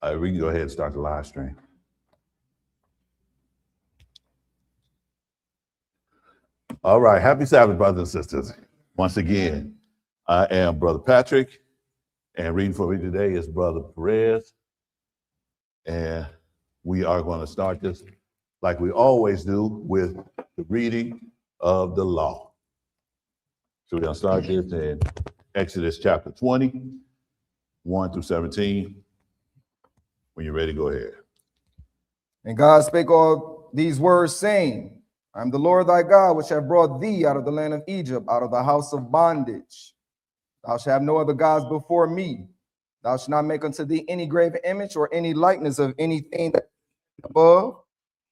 We can go ahead and start the live stream. All right, happy Sabbath, brothers and sisters. Once again, I am Brother Patrick, and reading for me today is Brother Perez. And we are going to start this like we always do with the reading of the law. So we're going to start this in Exodus chapter 20, 1 through 17. When you're ready, go ahead. And God spake all these words, saying, I am the Lord thy God, which have brought thee out of the land of Egypt, out of the house of bondage. Thou shalt have no other gods before me. Thou shalt not make unto thee any graven image or any likeness of anything that is above,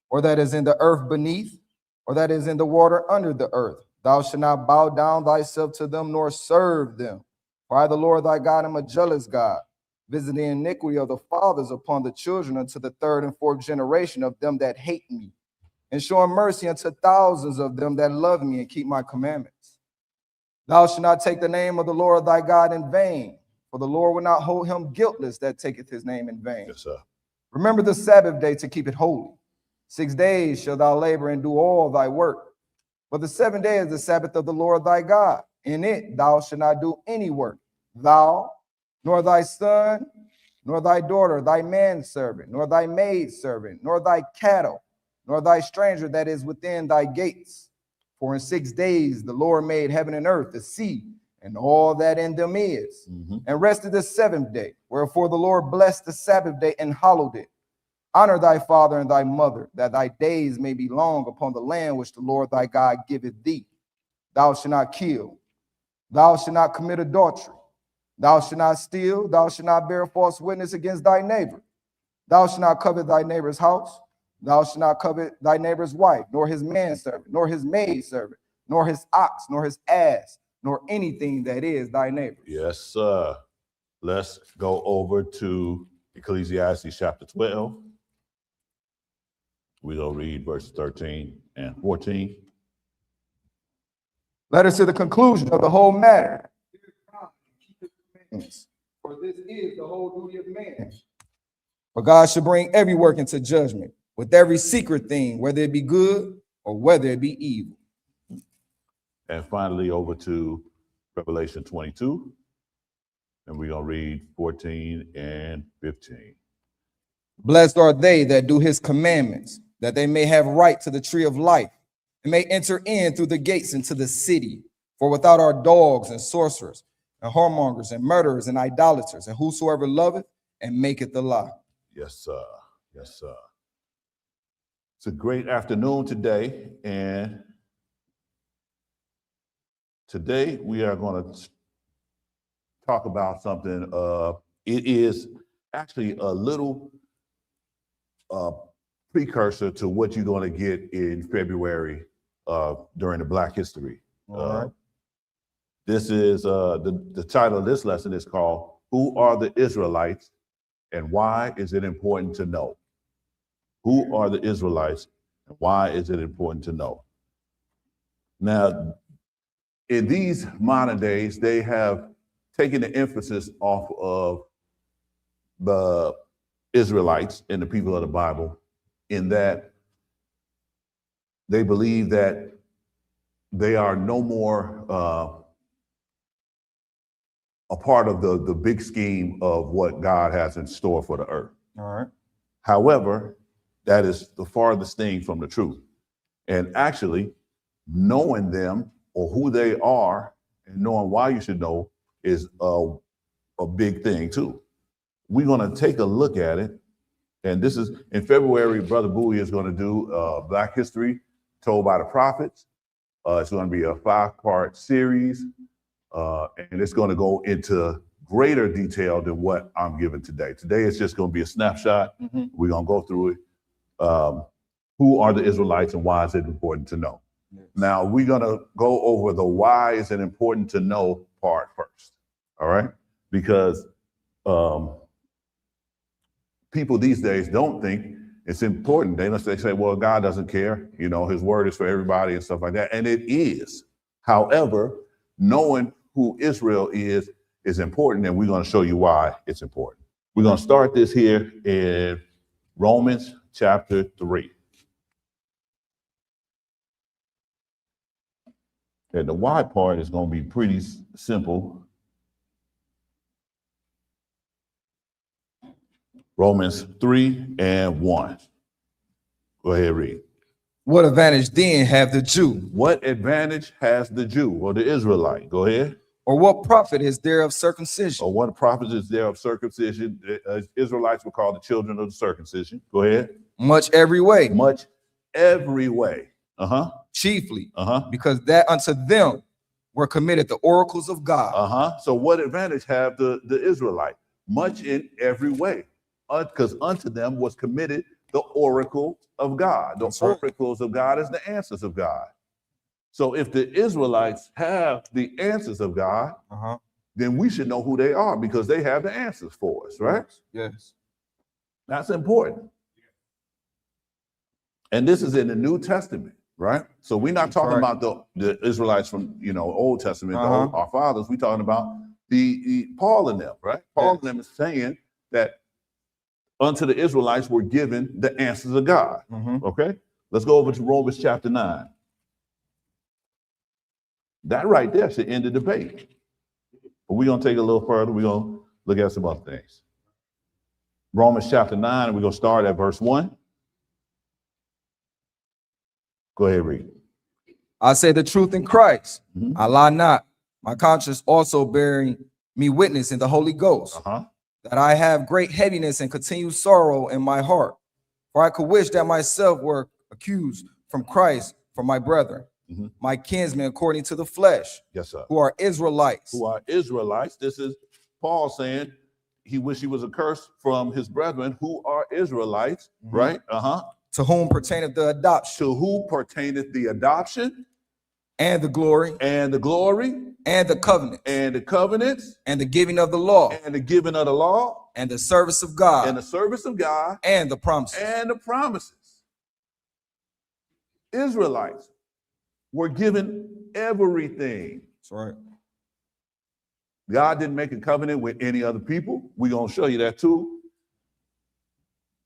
or that is in the earth beneath, or that is in the water under the earth. Thou shalt not bow down thyself to them, nor serve them. For I, the Lord thy God, am a jealous God, visiting the iniquity of the fathers upon the children unto the third and fourth generation of them that hate me, and showing mercy unto thousands of them that love me and keep my commandments. Thou shalt not take the name of the Lord thy God in vain, for the Lord will not hold him guiltless that taketh his name in vain. Yes, sir. Remember the Sabbath day to keep it holy. 6 days shalt thou labor and do all thy work. But the 7th day is the Sabbath of the Lord thy God. In it thou shalt not do any work, thou, nor thy son, nor thy daughter, thy manservant, nor thy maidservant, nor thy cattle, nor thy stranger that is within thy gates. For in 6 days the Lord made heaven and earth, the sea, and all that in them is, and rested the 7th day. Wherefore the Lord blessed the Sabbath day and hallowed it. Honor thy father and thy mother, that thy days may be long upon the land which the Lord thy God giveth thee. Thou shalt not kill. Thou shalt not commit adultery. Thou shalt not steal. Thou shalt not bear false witness against thy neighbor. Thou shalt not covet thy neighbor's house. Thou shalt not covet thy neighbor's wife, nor his manservant, nor his maidservant, nor his ox, nor his ass, nor anything that is thy neighbor. Yes, sir. Let's go over to Ecclesiastes chapter 12. We're going to read verses 13 and 14. Let us to the conclusion of the whole matter. For this is the whole duty of man. For God should bring every work into judgment, with every secret thing, whether it be good or whether it be evil. And finally, over to Revelation 22. And we're going to read 14 and 15. Blessed are they that do his commandments, that they may have right to the tree of life, and may enter in through the gates into the city. For without are dogs and sorcerers, and whoremongers, and murderers, and idolaters, and whosoever loveth and maketh the lie. Yes, sir. Yes, sir. It's a great afternoon today, and today we are going to talk about something. It is actually a little precursor to what you're going to get in February during the Black History. This is the title of this lesson is called "Who Are the Israelites and Why Is It Important to Know?" Who are the Israelites and why is it important to know? Now, in these modern days, they have taken the emphasis off of the Israelites and the people of the Bible, in that they believe that they are no more a part of the big scheme of what God has in store for the earth. All right. However, that is the farthest thing from the truth. And actually, knowing them or who they are and knowing why you should know is a big thing too. We're going to take a look at it. And this is in February, Brother Bowie is going to do Black History Told by the Prophets. It's going to be a 5-part series. And it's going to go into greater detail than what I'm giving today. Today it's just going to be a snapshot. We're going to go through it. Who are the Israelites and why is it important to know? Yes. Now we're going to go over the why is it important to know part first. All right. Because people these days don't think it's important. They say, well, God doesn't care. You know, his word is for everybody and stuff like that. And it is. However, knowing who Israel is important, and we're going to show you why it's important. We're going to start this here in Romans chapter 3. And the why part is going to be pretty simple. Romans 3:1. Go ahead, read. What advantage then have the Jew? What advantage has the Jew or the Israelite? Go ahead. Or what profit is there of circumcision? Or what profit is there of circumcision? Israelites were called the children of the circumcision. Go ahead. Much every way. Much every way. Chiefly because that unto them were committed the oracles of God. So what advantage have the Israelite? Much in every way. Because unto them was committed the oracle of God. The oracles of God is the answers of God. So if the Israelites have the answers of God, then we should know who they are because they have the answers for us, right? Yes. That's important. And this is in the New Testament, right? So we're not talking about the Israelites from, Old Testament, our fathers. We're talking about the Paul and them, right? Paul and them is saying that unto the Israelites were given the answers of God. Okay, let's go over to Romans chapter 9. That right there should end the debate. But we're going to take it a little further. We're going to look at some other things. Romans chapter 9, and we're going to start at verse 1. Go ahead, read. I say the truth in Christ. I lie not. My conscience also bearing me witness in the Holy Ghost. That I have great heaviness and continued sorrow in my heart. For I could wish that myself were accused from Christ for my brethren, my kinsmen according to the flesh, yes, sir, who are Israelites. Who are Israelites. This is Paul saying he wished he was accursed from his brethren who are Israelites, right? To whom pertaineth the adoption. To who pertaineth the adoption. And the glory. And the glory. And the covenant. And the covenants. And the giving of the law. And the giving of the law. And the service of God. And the service of God. And the promises. And the promises. Israelites were given everything. That's right. God didn't make a covenant with any other people. We're going to show you that too.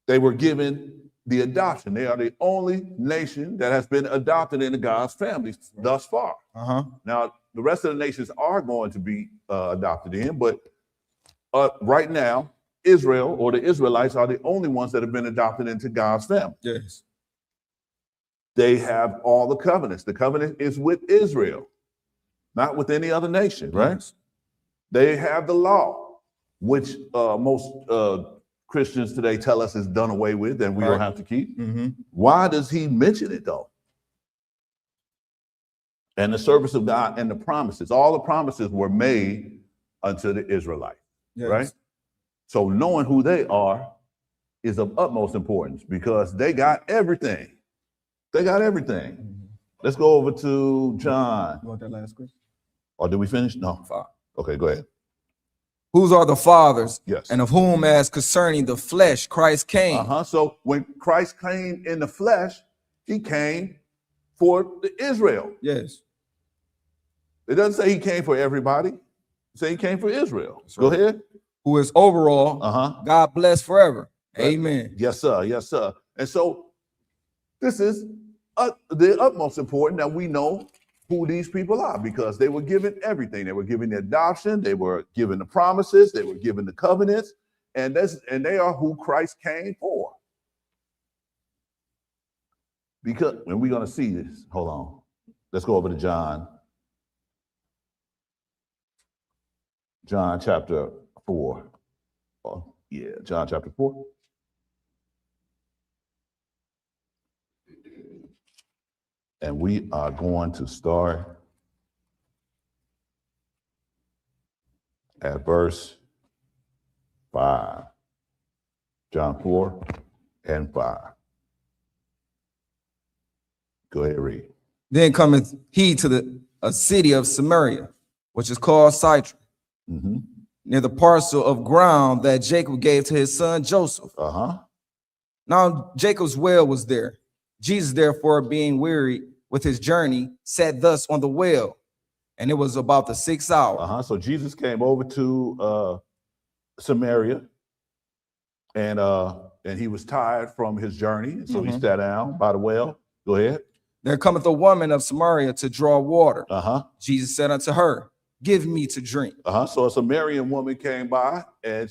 They were given the adoption. They are the only nation that has been adopted into God's family thus far. Now, the rest of the nations are going to be adopted in, but right now, Israel or the Israelites are the only ones that have been adopted into God's family. Yes. They have all the covenants. The covenant is with Israel, not with any other nation, right? Yes. They have the law, which most Christians today tell us is done away with and we don't have to keep. Why does he mention it though? And the service of God and the promises, all the promises were made unto the Israelites, right? So knowing who they are is of utmost importance because they got everything. They got everything. Let's go over to John. You want that last question? Or did we finish? No. Fine. Okay, go ahead. Whose are the fathers? Yes. And of whom, as concerning the flesh, Christ came. So when Christ came in the flesh, he came for the Israel. Yes. It doesn't say he came for everybody. It says he came for Israel. Go ahead. Who is overall, God bless forever. Amen. Yes, sir. Yes, sir. And so this is the utmost important that we know who these people are because they were given everything. They were given the adoption, they were given the promises, they were given the covenants, and they are who Christ came for. Because, and we're going to see this. Hold on. Let's go over to John. John chapter 4. Oh, yeah, John chapter 4. And we are going to start at verse 5. John 4 and 5. Go ahead, read. Then cometh he to a city of Samaria, which is called Sidon, near the parcel of ground that Jacob gave to his son Joseph. Now Jacob's well was there. Jesus, therefore, being weary with his journey, sat thus on the well, and it was about the 6th hour. So Jesus came over to Samaria, and he was tired from his journey, and so he Mhm. sat down by the well. Go ahead. There cometh a woman of Samaria to draw water. Uh-huh. Jesus said unto her, give me to drink. Uh-huh. So a Samaritan woman came by, and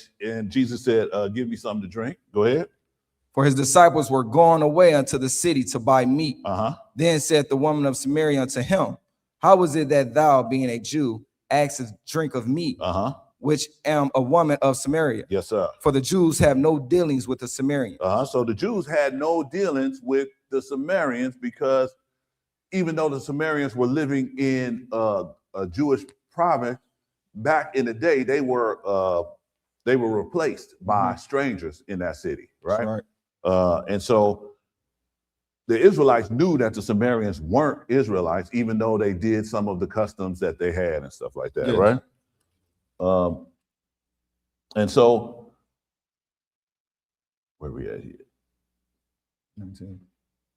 Jesus said, give me something to drink. Go ahead. For his disciples were gone away unto the city to buy meat. Uh-huh. Then said the woman of Samaria unto him, how is it that thou, being a Jew, askest drink of me, Uh-huh. which am a woman of Samaria? Yes, sir. For the Jews have no dealings with the Samaritans. Uh-huh. So the Jews had no dealings with the Samaritans, because even though the Samaritans were living in a Jewish province, back in the day, they were replaced by strangers in that city, right? Right. And so the Israelites knew that the Samaritans weren't Israelites, even though they did some of the customs that they had and stuff like that, Yes. right? And so, where we at here? 19.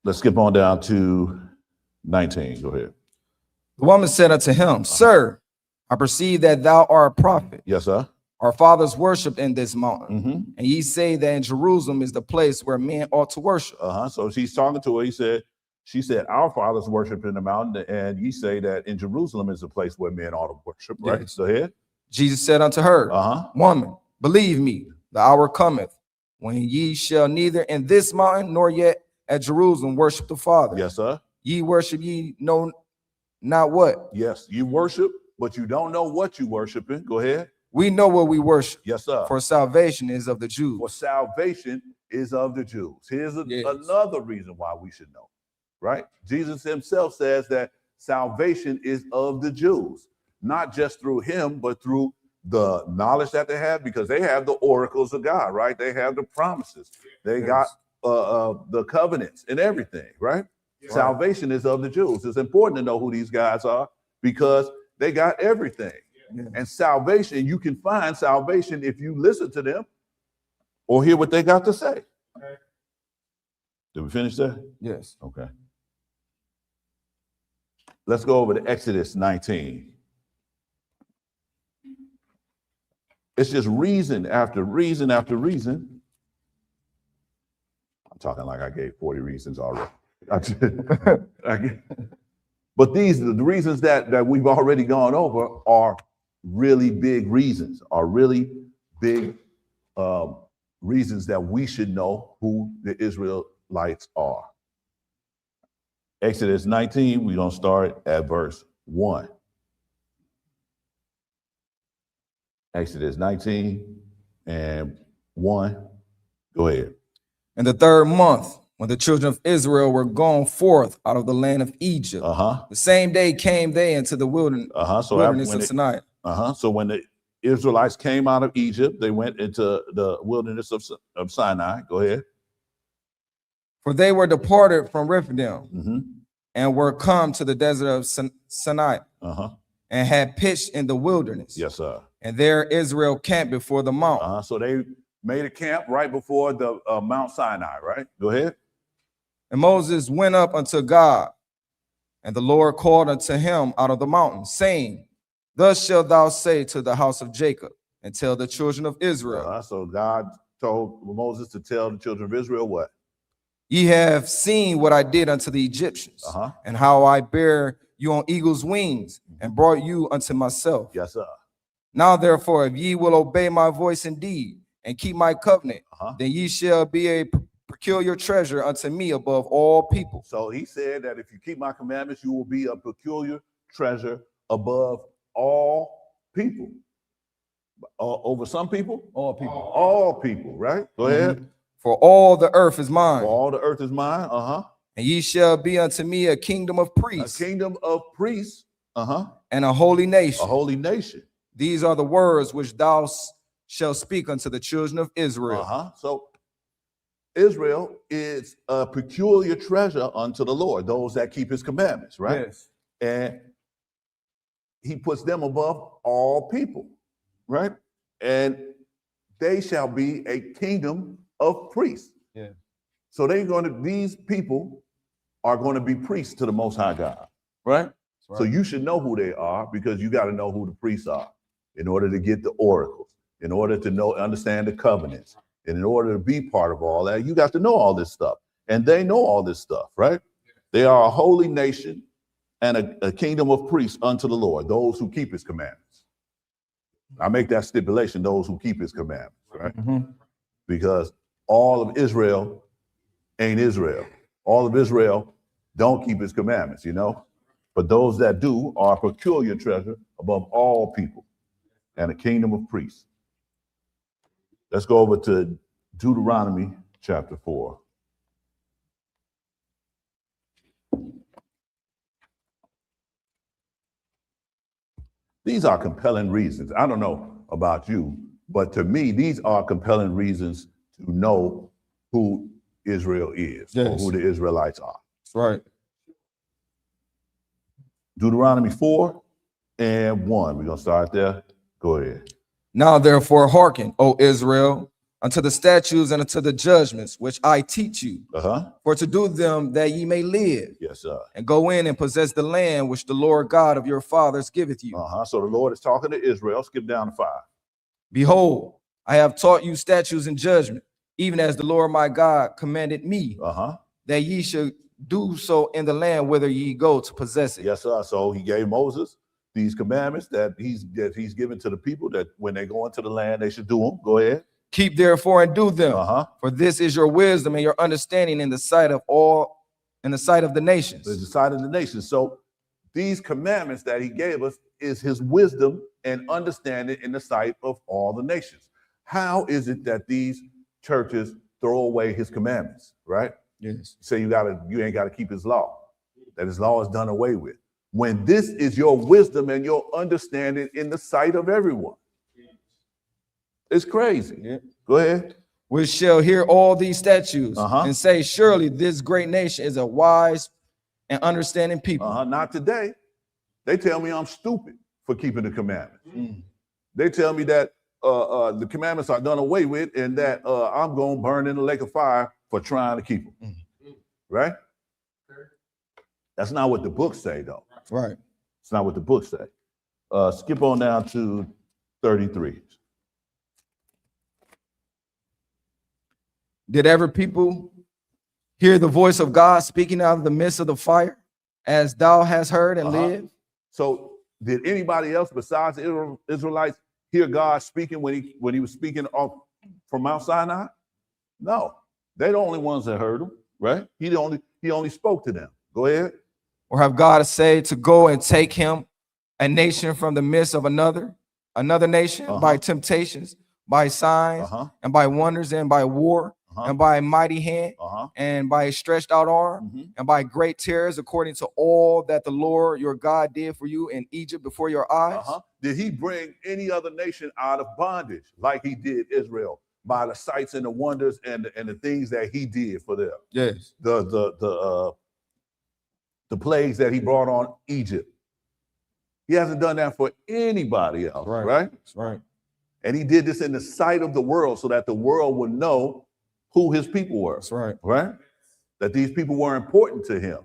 Let's skip on down to 19. Go ahead. The woman said unto him, Sir, I perceive that thou art a prophet. Yes, sir. Our fathers worshiped in this mountain, Mm-hmm. and ye say that in Jerusalem is the place where men ought to worship. Uh-huh. So she's talking to her. She said, our fathers worship in the mountain, and ye say that in Jerusalem is the place where men ought to worship, right? Yes. Go ahead. Jesus said unto her, Uh-huh. Woman, believe me, the hour cometh when ye shall neither in this mountain nor yet at Jerusalem worship the Father. Yes, sir. Ye worship ye know not what. Yes, you worship, but you don't know what you worshiping. Go ahead. We know what we worship, Yes, sir. for salvation is of the Jews. For salvation is of the Jews. Here's Yes. another reason why we should know, right? Jesus himself says that salvation is of the Jews, not just through him, but through the knowledge that they have, because they have the oracles of God, right? They have the promises. They got the covenants and everything, right? Yes. Salvation is of the Jews. It's important to know who these guys are, because they got everything. Yeah. And salvation, you can find salvation if you listen to them or hear what they got to say. Okay. Did we finish that? Yes. Okay. Let's go over to Exodus 19. It's just reason after reason after reason. I'm talking like I gave 40 reasons already. But these the reasons that we've already gone over are really big reasons, are really big reasons that we should know who the Israelites are. Exodus 19, we're going to start at verse 1. Exodus 19 and 1. Go ahead. In the third month, when the children of Israel were gone forth out of the land of Egypt, the same day came they into the wilderness, wilderness of Sinai. So when the Israelites came out of Egypt, they went into the wilderness of Sinai. Go ahead. For they were departed from Riverdale Mm-hmm. and were come to the desert of Sinai and had pitched in the wilderness. Yes, sir. And there Israel camped before the mount. So they made a camp right before the Mount Sinai, right? Go ahead. And Moses went up unto God, and the Lord called unto him out of the mountain, saying, Thus shalt thou say to the house of Jacob, and tell the children of Israel. So God told Moses to tell the children of Israel what? Ye have seen what I did unto the Egyptians, and how I bare you on eagle's wings, and brought you unto myself. Yes, sir. Now therefore, if ye will obey my voice indeed, and keep my covenant, then ye shall be a peculiar treasure unto me above all people. So he said that if you keep my commandments, you will be a peculiar treasure above all people. Over some people? All people. All people, right? Go ahead. For all the earth is mine. For all the earth is mine. And ye shall be unto me a kingdom of priests. A kingdom of priests. And a holy nation. A holy nation. These are the words which thou shalt speak unto the children of Israel. So Israel is a peculiar treasure unto the Lord, those that keep his commandments, right? Yes. And he puts them above all people, right? And they shall be a kingdom of priests. Yeah. So these people are going to be priests to the Most High God, right? So you should know who they are, because you got to know who the priests are in order to get the oracles, in order to understand the covenants, And in order to be part of all that, you got to know all this stuff. And they know all this stuff, right? They are a holy nation and a kingdom of priests unto the Lord, those who keep his commandments. I make that stipulation, those who keep his commandments, right? Because all of Israel ain't Israel. All of Israel don't keep his commandments, you know? But those that do are a peculiar treasure above all people and a kingdom of priests. Let's go over to Deuteronomy chapter 4. These are compelling reasons. I don't know about you, but to me, these are compelling reasons to know who Israel is, or who the Israelites are. That's right. Deuteronomy 4 and 1. We're going to start there. Go ahead. Now therefore hearken, O Israel, unto the statutes and unto the judgments which I teach you, for to do them that ye may live. Yes, sir. And go in and possess the land which the Lord God of your fathers giveth you. So the Lord is talking to Israel. Skip down to 5. Behold, I have taught you statutes and judgment, even as the Lord my God commanded me, that ye should do so in the land whither ye go to possess it. Yes, sir. So he gave Moses these commandments that he's given to the people, that when they go into the land, they should do them. Go ahead. Keep therefore and do them, for this is your wisdom and your understanding in the sight of all, in the sight of the nations. In the sight of the nations. So these commandments that he gave us is his wisdom and understanding in the sight of all the nations. How is it that these churches throw away his commandments, right? Yes. Say you ain't gotta keep his law, that his law is done away with. When this is your wisdom and your understanding in the sight of everyone. It's crazy. Yeah. Go ahead. We shall hear all these statutes and say, surely this great nation is a wise and understanding people. Not today. They tell me I'm stupid for keeping the commandments. They tell me that the commandments are done away with and that I'm going to burn in the lake of fire for trying to keep them. Right? That's not what the books say, though. Right. It's not what the books say. Skip on down to 33. Did ever people hear the voice of God speaking out of the midst of the fire, as thou hast heard and lived? So did anybody else besides the Israelites hear God speaking when he was speaking from Mount Sinai? No, they're the only ones that heard him, right? He only spoke to them. Go ahead. Or have God said to go and take him a nation from the midst of another nation by temptations, by signs, and by wonders, and by war, and by a mighty hand, and by a stretched out arm, and by great terrors, according to all that the Lord your God did for you in Egypt before your eyes? Did he bring any other nation out of bondage like he did Israel by the sights and the wonders and the things that he did for them? Yes. The plagues that he brought on Egypt. He hasn't done that for anybody else, right? That's right. And he did this in the sight of the world so that the world would know who his people were. That's right. Right? That these people were important to him.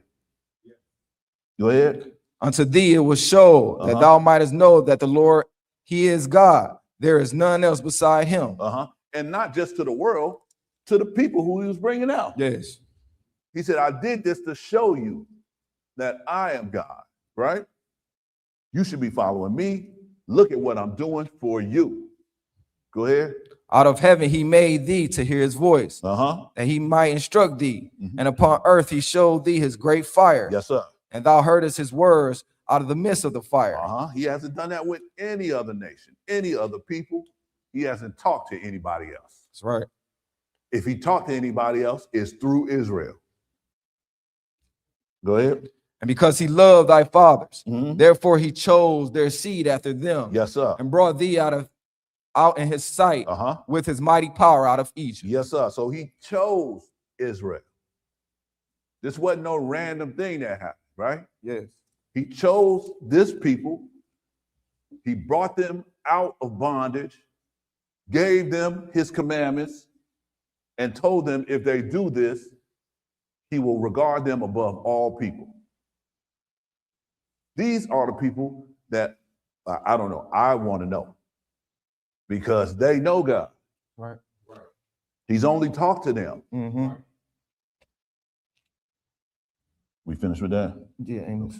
Go ahead. Unto thee it was showed that thou mightest know that the Lord, he is God. There is none else beside him. And not just to the world, to the people who he was bringing out. Yes. He said, I did this to show you that I am God, right? You should be following me. Look at what I'm doing for you. Go ahead. Out of heaven he made thee to hear his voice, that he might instruct thee. And upon earth he showed thee his great fire. Yes, sir. And thou heardest his words out of the midst of the fire. He hasn't done that with any other nation, any other people. He hasn't talked to anybody else. That's right. If he talked to anybody else, it's through Israel. Go ahead. And because he loved thy fathers, therefore he chose their seed after them. Yes, sir. And brought thee out in his sight with his mighty power out of Egypt. Yes, sir. So he chose Israel. This wasn't no random thing that happened, right? Yes. He chose this people. He brought them out of bondage, gave them his commandments, and told them if they do this, he will regard them above all people. These are the people that, I don't know, I want to know. Because they know God. Right. He's only talked to them. Mm-hmm. We finished with that? Yeah, Amos.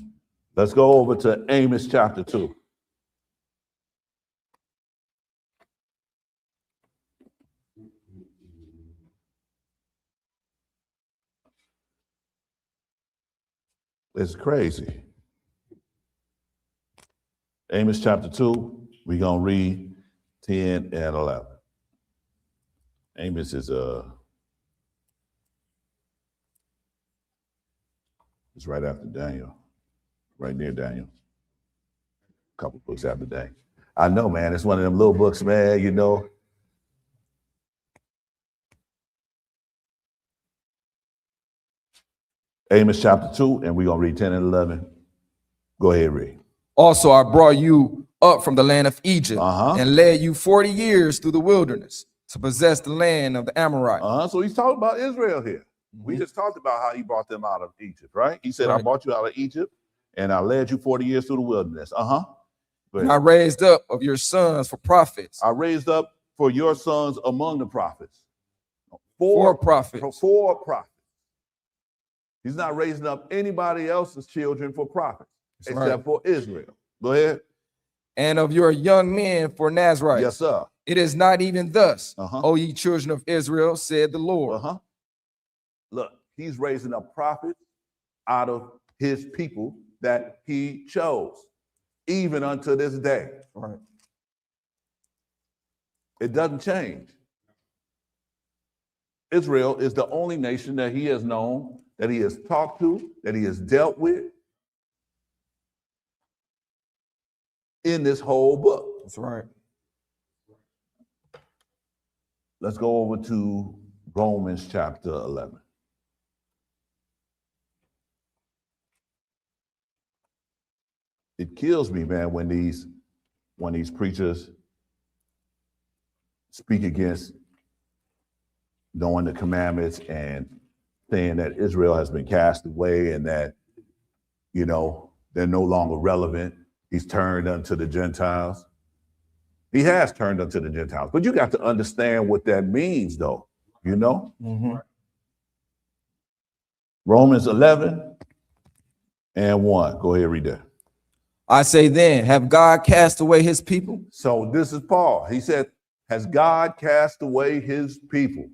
Let's go over to Amos chapter 2. It's crazy. Amos chapter 2, we're going to read 10 and 11. Amos is it's right after Daniel, right near Daniel. A couple books after Daniel. I know, man. It's one of them little books, man, you know. Amos chapter 2, and we're going to read 10 and 11. Go ahead, read. Also, I brought you up from the land of Egypt Uh-huh. and led you 40 years through the wilderness to possess the land of the Amorites. So he's talking about Israel here. We just talked about how he brought them out of Egypt, right? He said, I Right. brought you out of Egypt, and I led you 40 years through the wilderness. And I raised up of your sons for prophets. I raised up for your sons among the prophets. Four prophets. Four prophets. He's not raising up anybody else's children for prophets, That's except right. for Israel. Go ahead. And of your young men for Nazarites. Yes, sir. It is not even thus, Uh-huh. O ye children of Israel, said the Lord. Uh-huh. Look, he's raising up prophets out of his people that he chose, even unto this day. Right. It doesn't change. Israel is the only nation that he has known, that he has talked to, that he has dealt with in this whole book. That's right. Let's go over to Romans chapter 11. It kills me, man, when these preachers speak against knowing the commandments and saying that Israel has been cast away and that, you know, they're no longer relevant. He's turned unto the Gentiles. He has turned unto the Gentiles, but you got to understand what that means, though, you know? Mm-hmm. Romans 11 and 1. Go ahead, read that. I say then, have God cast away his people? So this is Paul. He said, has God cast away his people?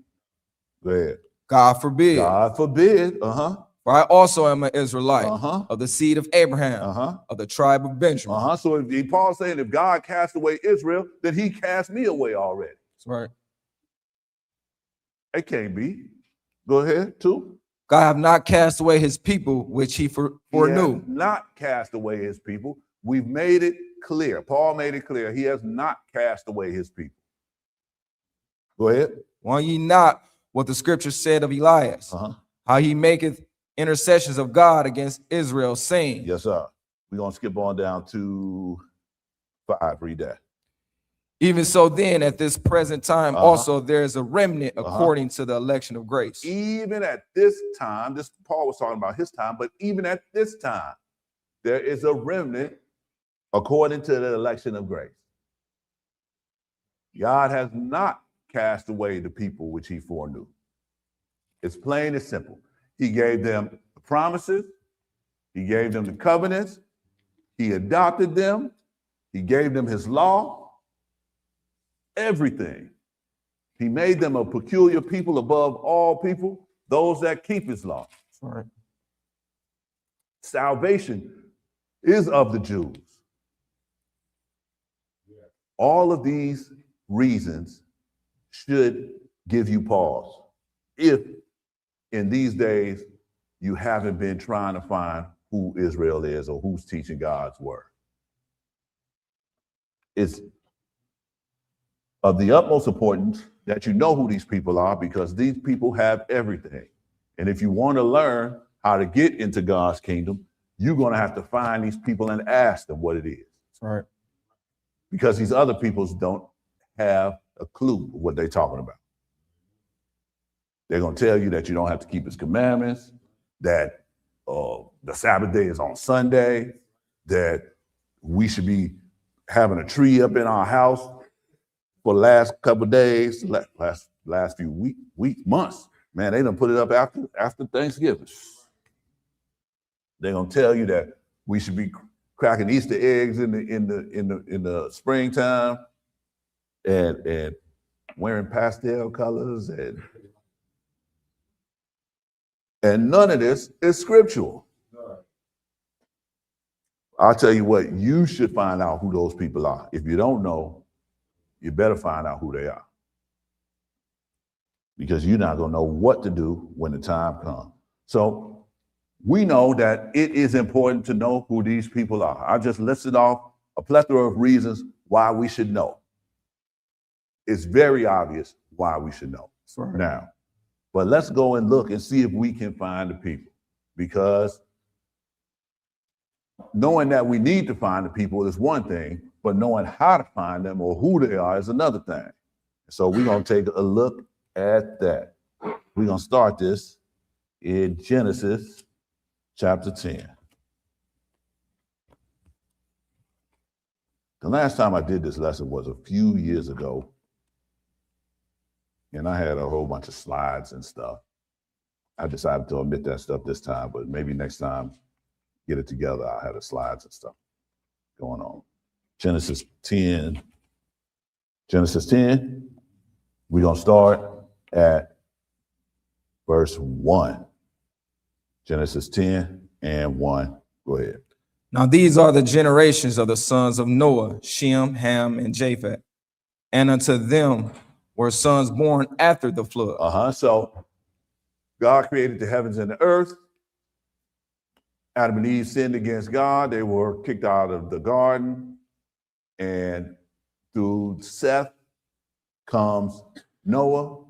Go ahead. God forbid. God forbid. Uh-huh. For I also am an Israelite Uh-huh. of the seed of Abraham, Uh-huh. of the tribe of Benjamin. Uh-huh. So if Paul's saying if God cast away Israel, then he cast me away already. That's right. It can't be. Go ahead, 2. God have not cast away his people, which he foreknew. He has not cast away his people. We've made it clear. Paul made it clear. He has not cast away his people. Go ahead. Want ye not what the scripture said of Elias, Uh-huh. how he maketh intercessions of God against Israel, saying, Yes, sir. We're going to skip on down to 5. Read that. even so then at this present time Uh-huh. also there is a remnant Uh-huh. according to the election of grace. Even at this time, this Paul was talking about his time, but even at this time, there is a remnant according to the election of grace. God has not cast away the people which he foreknew. It's plain and simple. He gave them the promises. He gave them the covenants. He adopted them. He gave them his law. Everything. He made them a peculiar people above all people, those that keep his law. Right. Salvation is of the Jews. All of these reasons should give you pause if in these days you haven't been trying to find who Israel is or who's teaching God's word. It's of the utmost importance that you know who these people are, because these people have everything. And if you want to learn how to get into God's kingdom, you're going to have to find these people and ask them what it is. Right. Because these other peoples don't have a clue of what they're talking about. They're going to tell you that you don't have to keep his commandments, that the Sabbath day is on Sunday, that we should be having a tree up in our house for the last couple of days, last last few months. Man, they done put it up after Thanksgiving. They're gonna tell you that we should be cracking Easter eggs in the springtime and wearing pastel colors and none of this is scriptural. I'll tell you what, you should find out who those people are. If you don't know, you better find out who they are. Because you're not gonna know what to do when the time comes. So we know that it is important to know who these people are. I just listed off a plethora of reasons why we should know. It's very obvious why we should know now. But let's go and look and see if we can find the people. Because knowing that we need to find the people is one thing, but knowing how to find them or who they are is another thing. So we're going to take a look at that. We're going to start this in Genesis chapter 10. The last time I did this lesson was a few years ago, and I had a whole bunch of slides and stuff. I decided to omit that stuff this time, but maybe next time, get it together. I had the slides and stuff going on. Genesis 10. We're going to start at verse 1. Genesis 10 and 1. Go ahead. Now these are the generations of the sons of Noah, Shem, Ham, and Japheth. And unto them were sons born after the flood. So God created the heavens and the earth. Adam and Eve sinned against God. They were kicked out of the garden. And through Seth comes Noah.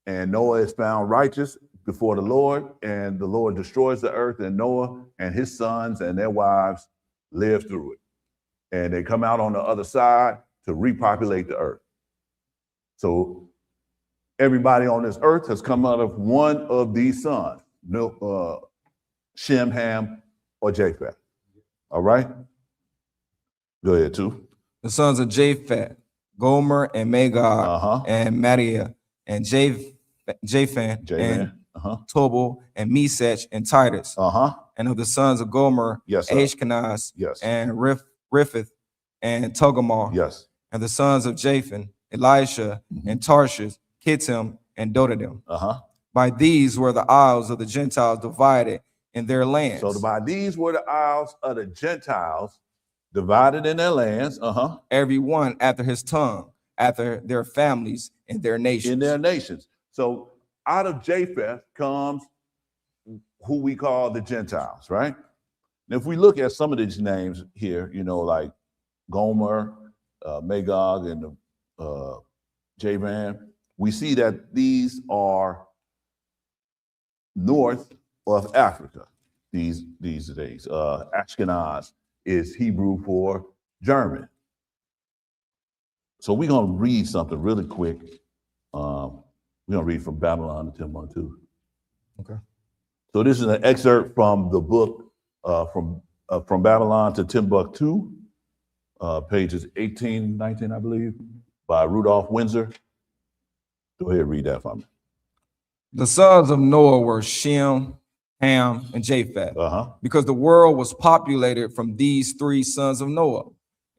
And Noah is found righteous before the Lord. And the Lord destroys the earth. And Noah and his sons and their wives live through it. And they come out on the other side to repopulate the earth. So everybody on this earth has come out of one of these sons. Shem, Ham, or Japheth. All right? Go ahead, too. The sons of Japheth, Gomer and Magog, and Madiah, and Japhan, and Tobal, and Meshach, and Titus. And of the sons of Gomer, Ashkenaz, and Riphath, and Togarmah. And the sons of Japhan, Elisha, and Tarshish, Kittim, and Dodadim. By these were the isles of the Gentiles divided in their lands. So by these were the isles of the Gentiles divided in their lands. Every one after his tongue, after their families and their nations. In their nations. So out of Japheth comes who we call the Gentiles, right? And if we look at some of these names here, you know, like Gomer, Magog, and Javan, we see that these are north of Africa, these days. Ashkenaz is Hebrew for German. So we're going to read something really quick. We're going to read from Babylon to Timbuktu. Okay. So this is an excerpt from the book from Babylon to Timbuktu, pages 18, 19, I believe, by Rudolph Windsor. Go ahead and read that for me. The sons of Noah were Shem, Ham, and Japheth, because the world was populated from these three sons of Noah.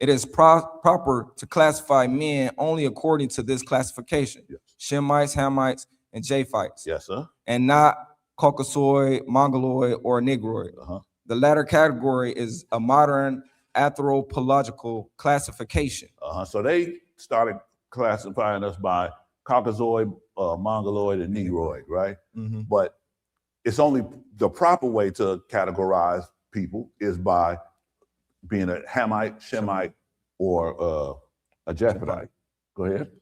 It is proper to classify men only according to this classification: Shemites, Hamites, and Japhites. Yes, sir. And not Caucasoid, Mongoloid, or Negroid. The latter category is a modern anthropological classification. So they started classifying us by Caucasoid, Mongoloid, and Negroid, right? But it's only the proper way to categorize people is by being a Hamite, Shemite, or a Japhethite. Go ahead.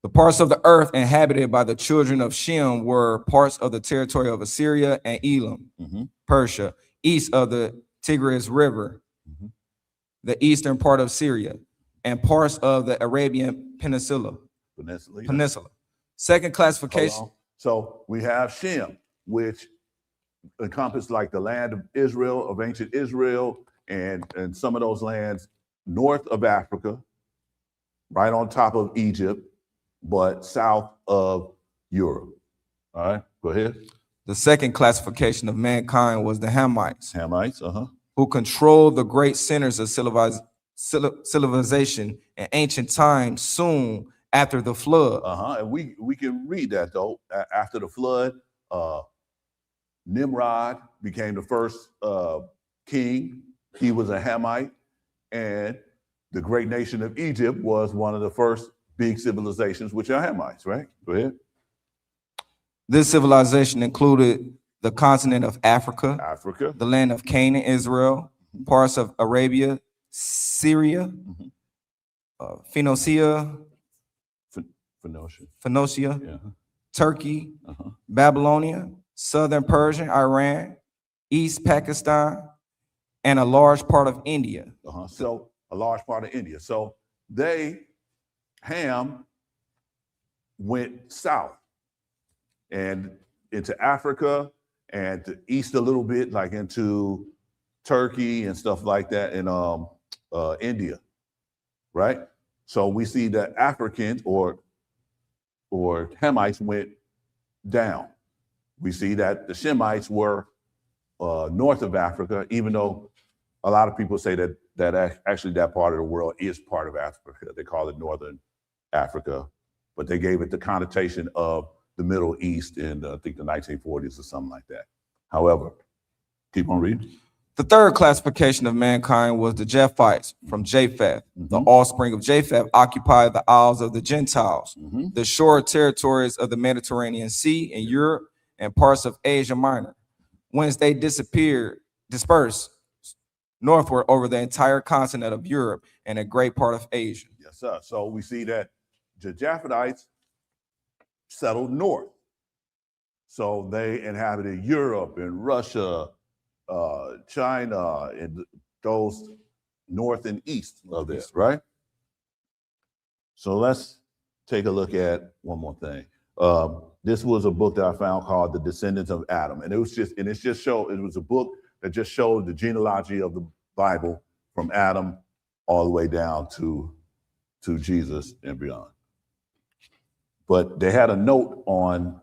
The parts of the earth inhabited by the children of Shem were parts of the territory of Assyria and Elam, Persia, east of the Tigris River, the eastern part of Syria, and parts of the Arabian Peninsula. Second classification. So we have Shem, which encompassed like the land of Israel, of ancient Israel, and some of those lands north of Africa, right on top of Egypt, but south of Europe. All right, go ahead. The second classification of mankind was the Hamites, Hamites, who controlled the great centers of civilization in ancient times soon after the flood. And we can read that though. After the flood, Nimrod became the first king. He was a Hamite, and the great nation of Egypt was one of the first big civilizations, which are Hamites, right? Go ahead. This civilization included the continent of Africa, Africa, the land of Canaan, Israel, parts of Arabia, Syria, Phoenicia, Phoenicia, yeah. Turkey, Babylonia, southern Persia, Iran, East Pakistan, and a large part of India. So a large part of India. So Ham went south and into Africa and to east a little bit, like into Turkey and stuff like that, in India, right? So we see that Africans or Hamites went down. We see that the Shemites were north of Africa, even though a lot of people say that actually that part of the world is part of Africa. They call it Northern Africa, but they gave it the connotation of the Middle East in I think the 1940s or something like that. However, keep on reading. The third classification of mankind was the Japhites from Japheth. The offspring of Japheth occupied the isles of the Gentiles, the shore territories of the Mediterranean Sea in Europe and parts of Asia Minor, whence they dispersed northward over the entire continent of Europe and a great part of Asia. Yes, sir. So we see that the Japhethites settled north. So they inhabited Europe and Russia, China, and those north and east of this, right? So let's take a look at one more thing. This was a book that I found called The Descendants of Adam. And it was a book that just showed the genealogy of the Bible from Adam all the way down to Jesus and beyond. But they had a note on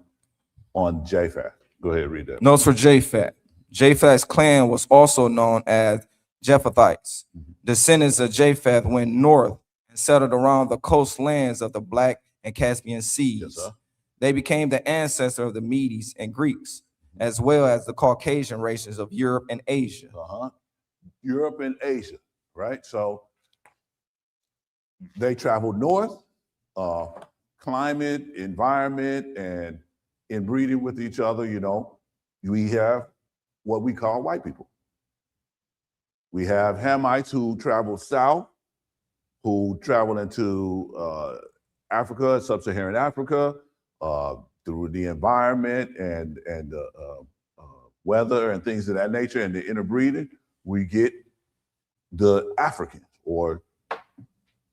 Japheth. Go ahead, read that. Notes for Japheth. Japheth's clan was also known as Japhethites. Descendants of Japheth went north and settled around the coastlands of the Black and Caspian Seas. Yes, they became the ancestor of the Medes and Greeks, as well as the Caucasian races of Europe and Asia. Europe and Asia, right? So they traveled north, climate, environment, and inbreeding with each other, we have what we call white people. We have Hamites who travel south, who travel into Africa, sub-Saharan Africa, through the environment and weather and things of that nature, and the interbreeding, we get the Africans or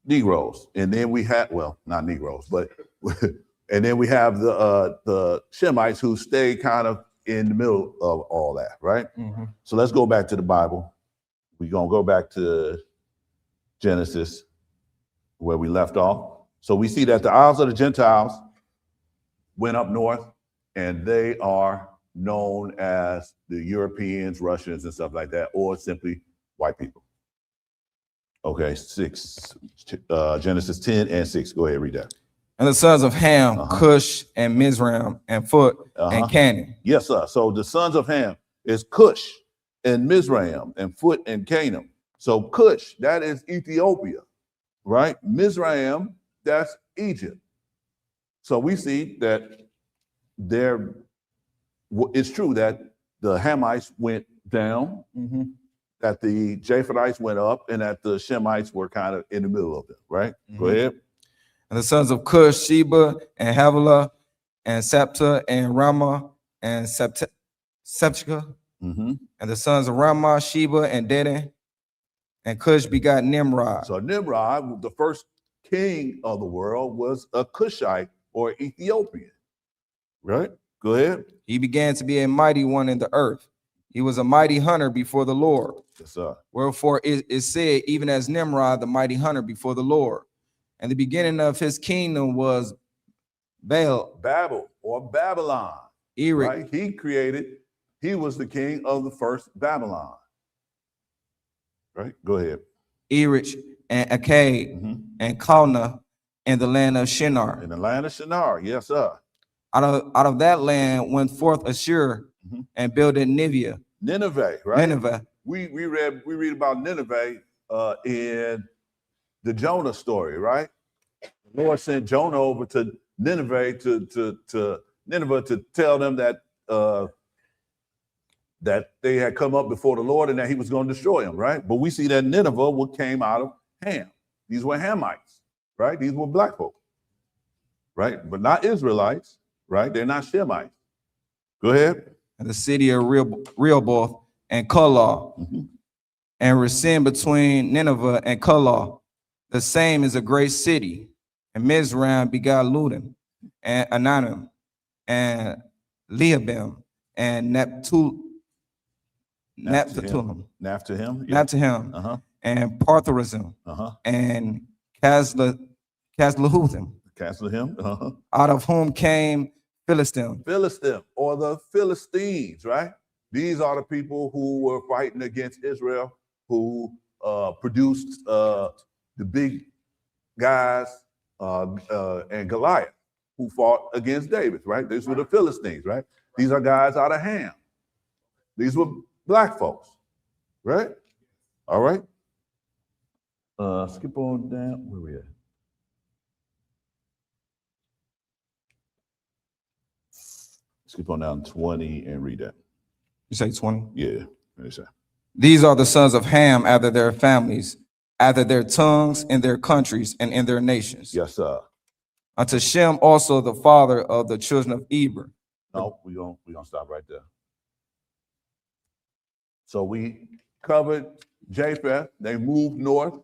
Negroes. And then we have, well, not Negroes, but and then we have the Shemites who stay kind of in the middle of all that, right? So let's go back to the Bible. We're gonna go back to Genesis where we left off. So we see that the Isles of the Gentiles went up north, and they are known as the Europeans, Russians, and stuff like that, or simply white people. Okay, Genesis 10 and 6. Go ahead, read that. And the sons of Ham, Cush and Mizraim and Phut and Canaan. Yes, sir. So the sons of Ham is Cush and Mizraim and Phut and Canaan. So Cush, that is Ethiopia, right? Mizraim, that's Egypt. So we see that it's true that the Hamites went down, that the Japhethites went up, and that the Shemites were kind of in the middle of it, right? Go ahead. And the sons of Cush, Sheba and Havilah and Sapta and Ramah and Septica. And the sons of Ramah, Sheba and Dedan. And Cush begot Nimrod. So Nimrod, the first king of the world, was a Cushite or Ethiopian, right? Go ahead. He began to be a mighty one in the earth. He was a mighty hunter before the Lord. Yes, sir. Wherefore it is said, even as Nimrod, the mighty hunter before the Lord. And the beginning of his kingdom was Babel or Babylon. Erech, Right? He was the king of the first Babylon. Right? Go ahead. Erech, and Akkad, Mhm. and Calneh in the land of Shinar. In the land of Shinar, yes, sir. Out of that land went forth Ashur Mhm. and builded Nineveh. Nineveh, right? Nineveh. We read about Nineveh in the Jonah story, right? The Lord sent Jonah over to Nineveh to Nineveh to tell them that that they had come up before the Lord and that he was going to destroy them, right? But we see that Nineveh came out of Ham. These were Hamites, right? These were black folk, right? But not Israelites, right? They're not Shemites. Go ahead. And the city of Rehoboth and Calah, Mhm. and Resin between Nineveh and Calah. The same is a great city. And Mizraim begot Ludim, and Ananim, and Lehabim, and Naphthalim, Yeah. Uh-huh. and Partharazim, Uh-huh. and Casluhuthim, Castlehim. Uh-huh. out of whom came Philistim. Philistim or the Philistines, right? These are the people who were fighting against Israel, who produced the big guys and Goliath, who fought against David, right? These were the Philistines, right? These are guys out of Ham. These were black folks, right? All right. Skip on down. Where we at? Skip on down 20 and read that. You say 20? Yeah. Let me say. These are the sons of Ham after their families, after their tongues, in their countries, and in their nations. Yes, sir. Unto Shem also the father of the children of Eber. No, we're gonna stop right there. So we covered Japheth. They moved north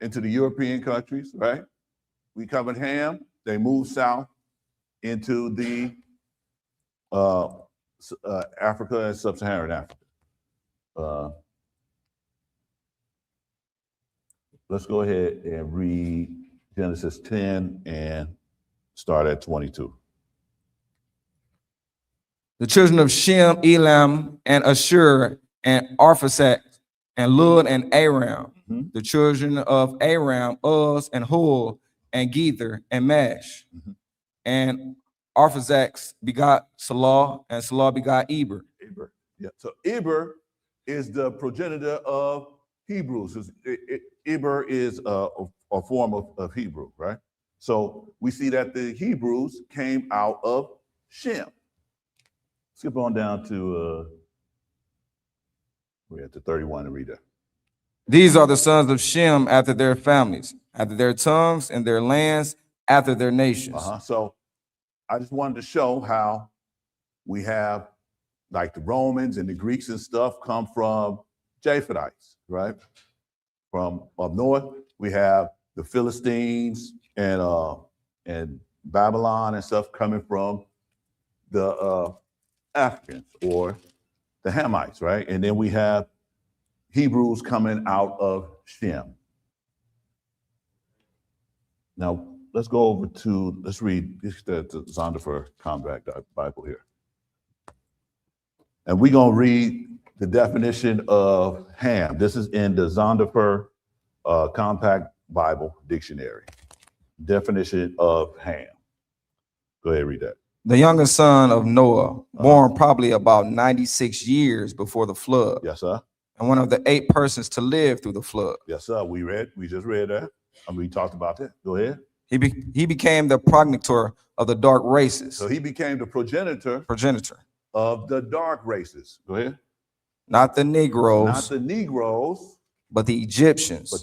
into the European countries, right? We covered Ham. They moved south into the Africa and sub-Saharan Africa. Let's go ahead and read Genesis 10 and start at 22. The children of Shem, Elam, and Ashur, and Arphaxad, and Lud, and Aram. Mhm. The children of Aram, Uz, and Hul, and Gether, and Mash. Mhm. And Arphaxad begot Salah, and Salah begot Eber. Eber. Yeah. So Eber is the progenitor of Hebrews. Eber is a form of Hebrew, right? So we see that the Hebrews came out of Shem. Skip on down to we're at the 31 and read that. These are the sons of Shem after their families, after their tongues, and their lands, after their nations. So I just wanted to show how we have like the Romans and the Greeks and stuff come from Japhethites, right? From up north, we have the Philistines and Babylon and stuff coming from the Africans or the Hamites, right? And then we have Hebrews coming out of Shem. Now, let's go over to, let's read the Zonderfer Compact Bible here. And we're going to read the definition of Ham. This is in the Zonderfer Compact Bible Dictionary. Definition of Ham. Go ahead, read that. The youngest son of Noah, born probably about 96 years before the flood. Yes, sir. And one of the 8 persons to live through the flood. Yes, sir. We just read that. And we talked about that. Go ahead. He became the progenitor of the dark races. So he became the progenitor of the dark races. Go ahead. Not the Negroes. Not the Negroes. But the Egyptians.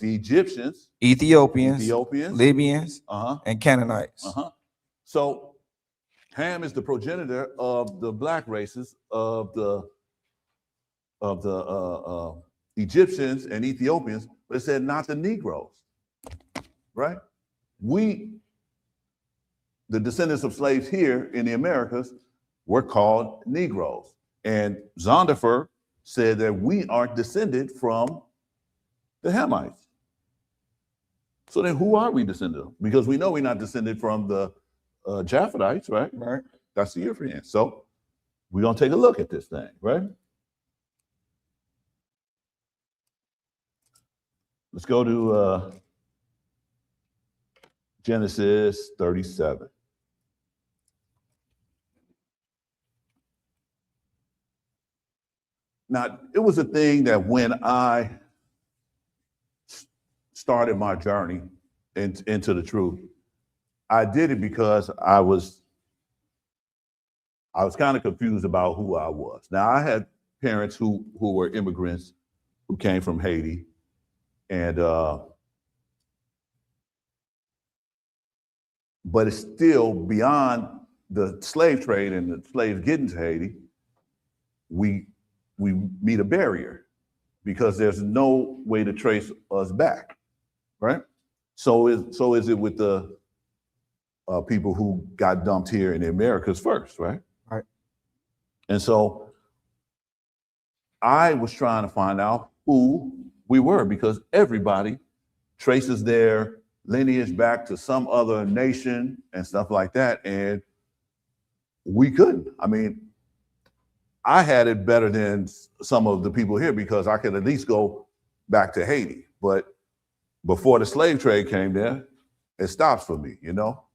Ethiopians. Libyans. And Canaanites. So Ham is the progenitor of the black races of the Egyptians and Ethiopians, but it said not the Negroes, right? We, the descendants of slaves here in the Americas, were called Negroes. And Zonderfer said that we aren't descended from the Hamites. So then who are we descended of? Because we know we're not descended from the Japhetites, right? Right. That's the Ephraim. So we're going to take a look at this thing, right? Let's go to Genesis 37. Now, it was a thing that when I started my journey into the truth, I did it because I was kind of confused about who I was. Now, I had parents who were immigrants who came from Haiti, and but it's still beyond the slave trade and the slaves getting to Haiti. We meet a barrier because there's no way to trace us back, right? So is it with the people who got dumped here in the Americas first, right? Right. And so I was trying to find out who we were because everybody traces their lineage back to some other nation and stuff like that, and we couldn't. I mean, I had it better than some of the people here because I could at least go back to Haiti. But before the slave trade came there, it stops for me, you know,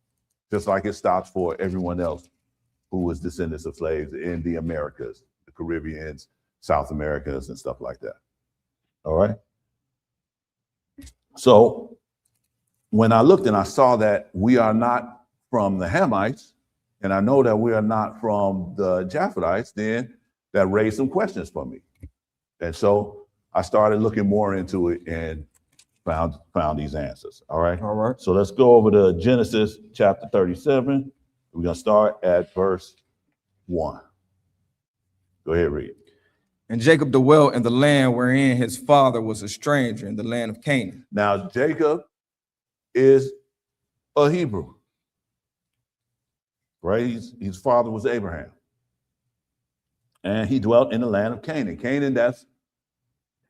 just like it stops for everyone else who was descendants of slaves in the Americas, the Caribbeans, South Americas, and stuff like that. All right. So when I looked and I saw that we are not from the Hamites, and I know that we are not from the Japhetites, then that raised some questions for me. And so I started looking more into it and found these answers. All right. All right. So let's go over to Genesis chapter 37. We're going to start at verse 1. Go ahead, read. And Jacob dwelt in the land wherein his father was a stranger, in the land of Canaan. Now, Jacob is a Hebrew, right? His father was Abraham. And he dwelt in the land of Canaan. Canaan, that's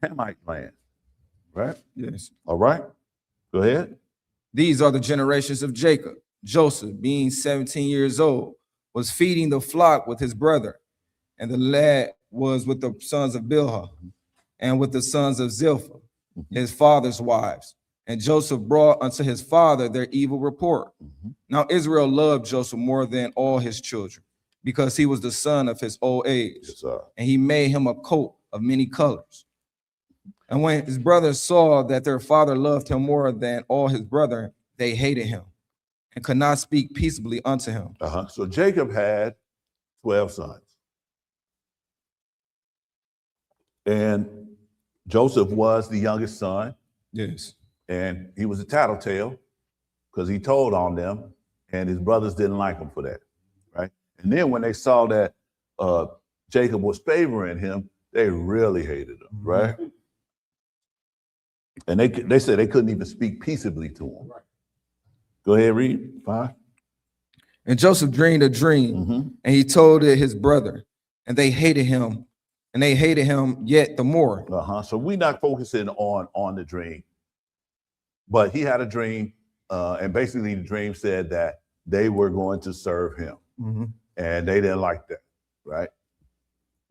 Hamite land, right? Yes. All right. Go ahead. These are the generations of Jacob. Joseph, being 17 years old, was feeding the flock with his brother, and the lad was with the sons of Bilhah and with the sons of Zilpah, his father's wives. And Joseph brought unto his father their evil report. Now Israel loved Joseph more than all his children, because he was the son of his old age. Yes, sir. And he made him a coat of many colors. And when his brothers saw that their father loved him more than all his brethren, they hated him and could not speak peaceably unto him. So Jacob had 12 sons. And Joseph was the youngest son. Yes. And he was a tattletale because he told on them, and his brothers didn't like him for that, right? And then when they saw that Jacob was favoring him, they really hated him, right? And they said they couldn't even speak peaceably to him. Right. Go ahead, read 5. And Joseph dreamed a dream, and he told it his brother, and they hated him, yet the more. So we're not focusing on the dream, but he had a dream, and basically the dream said that they were going to serve him, and they didn't like that, right?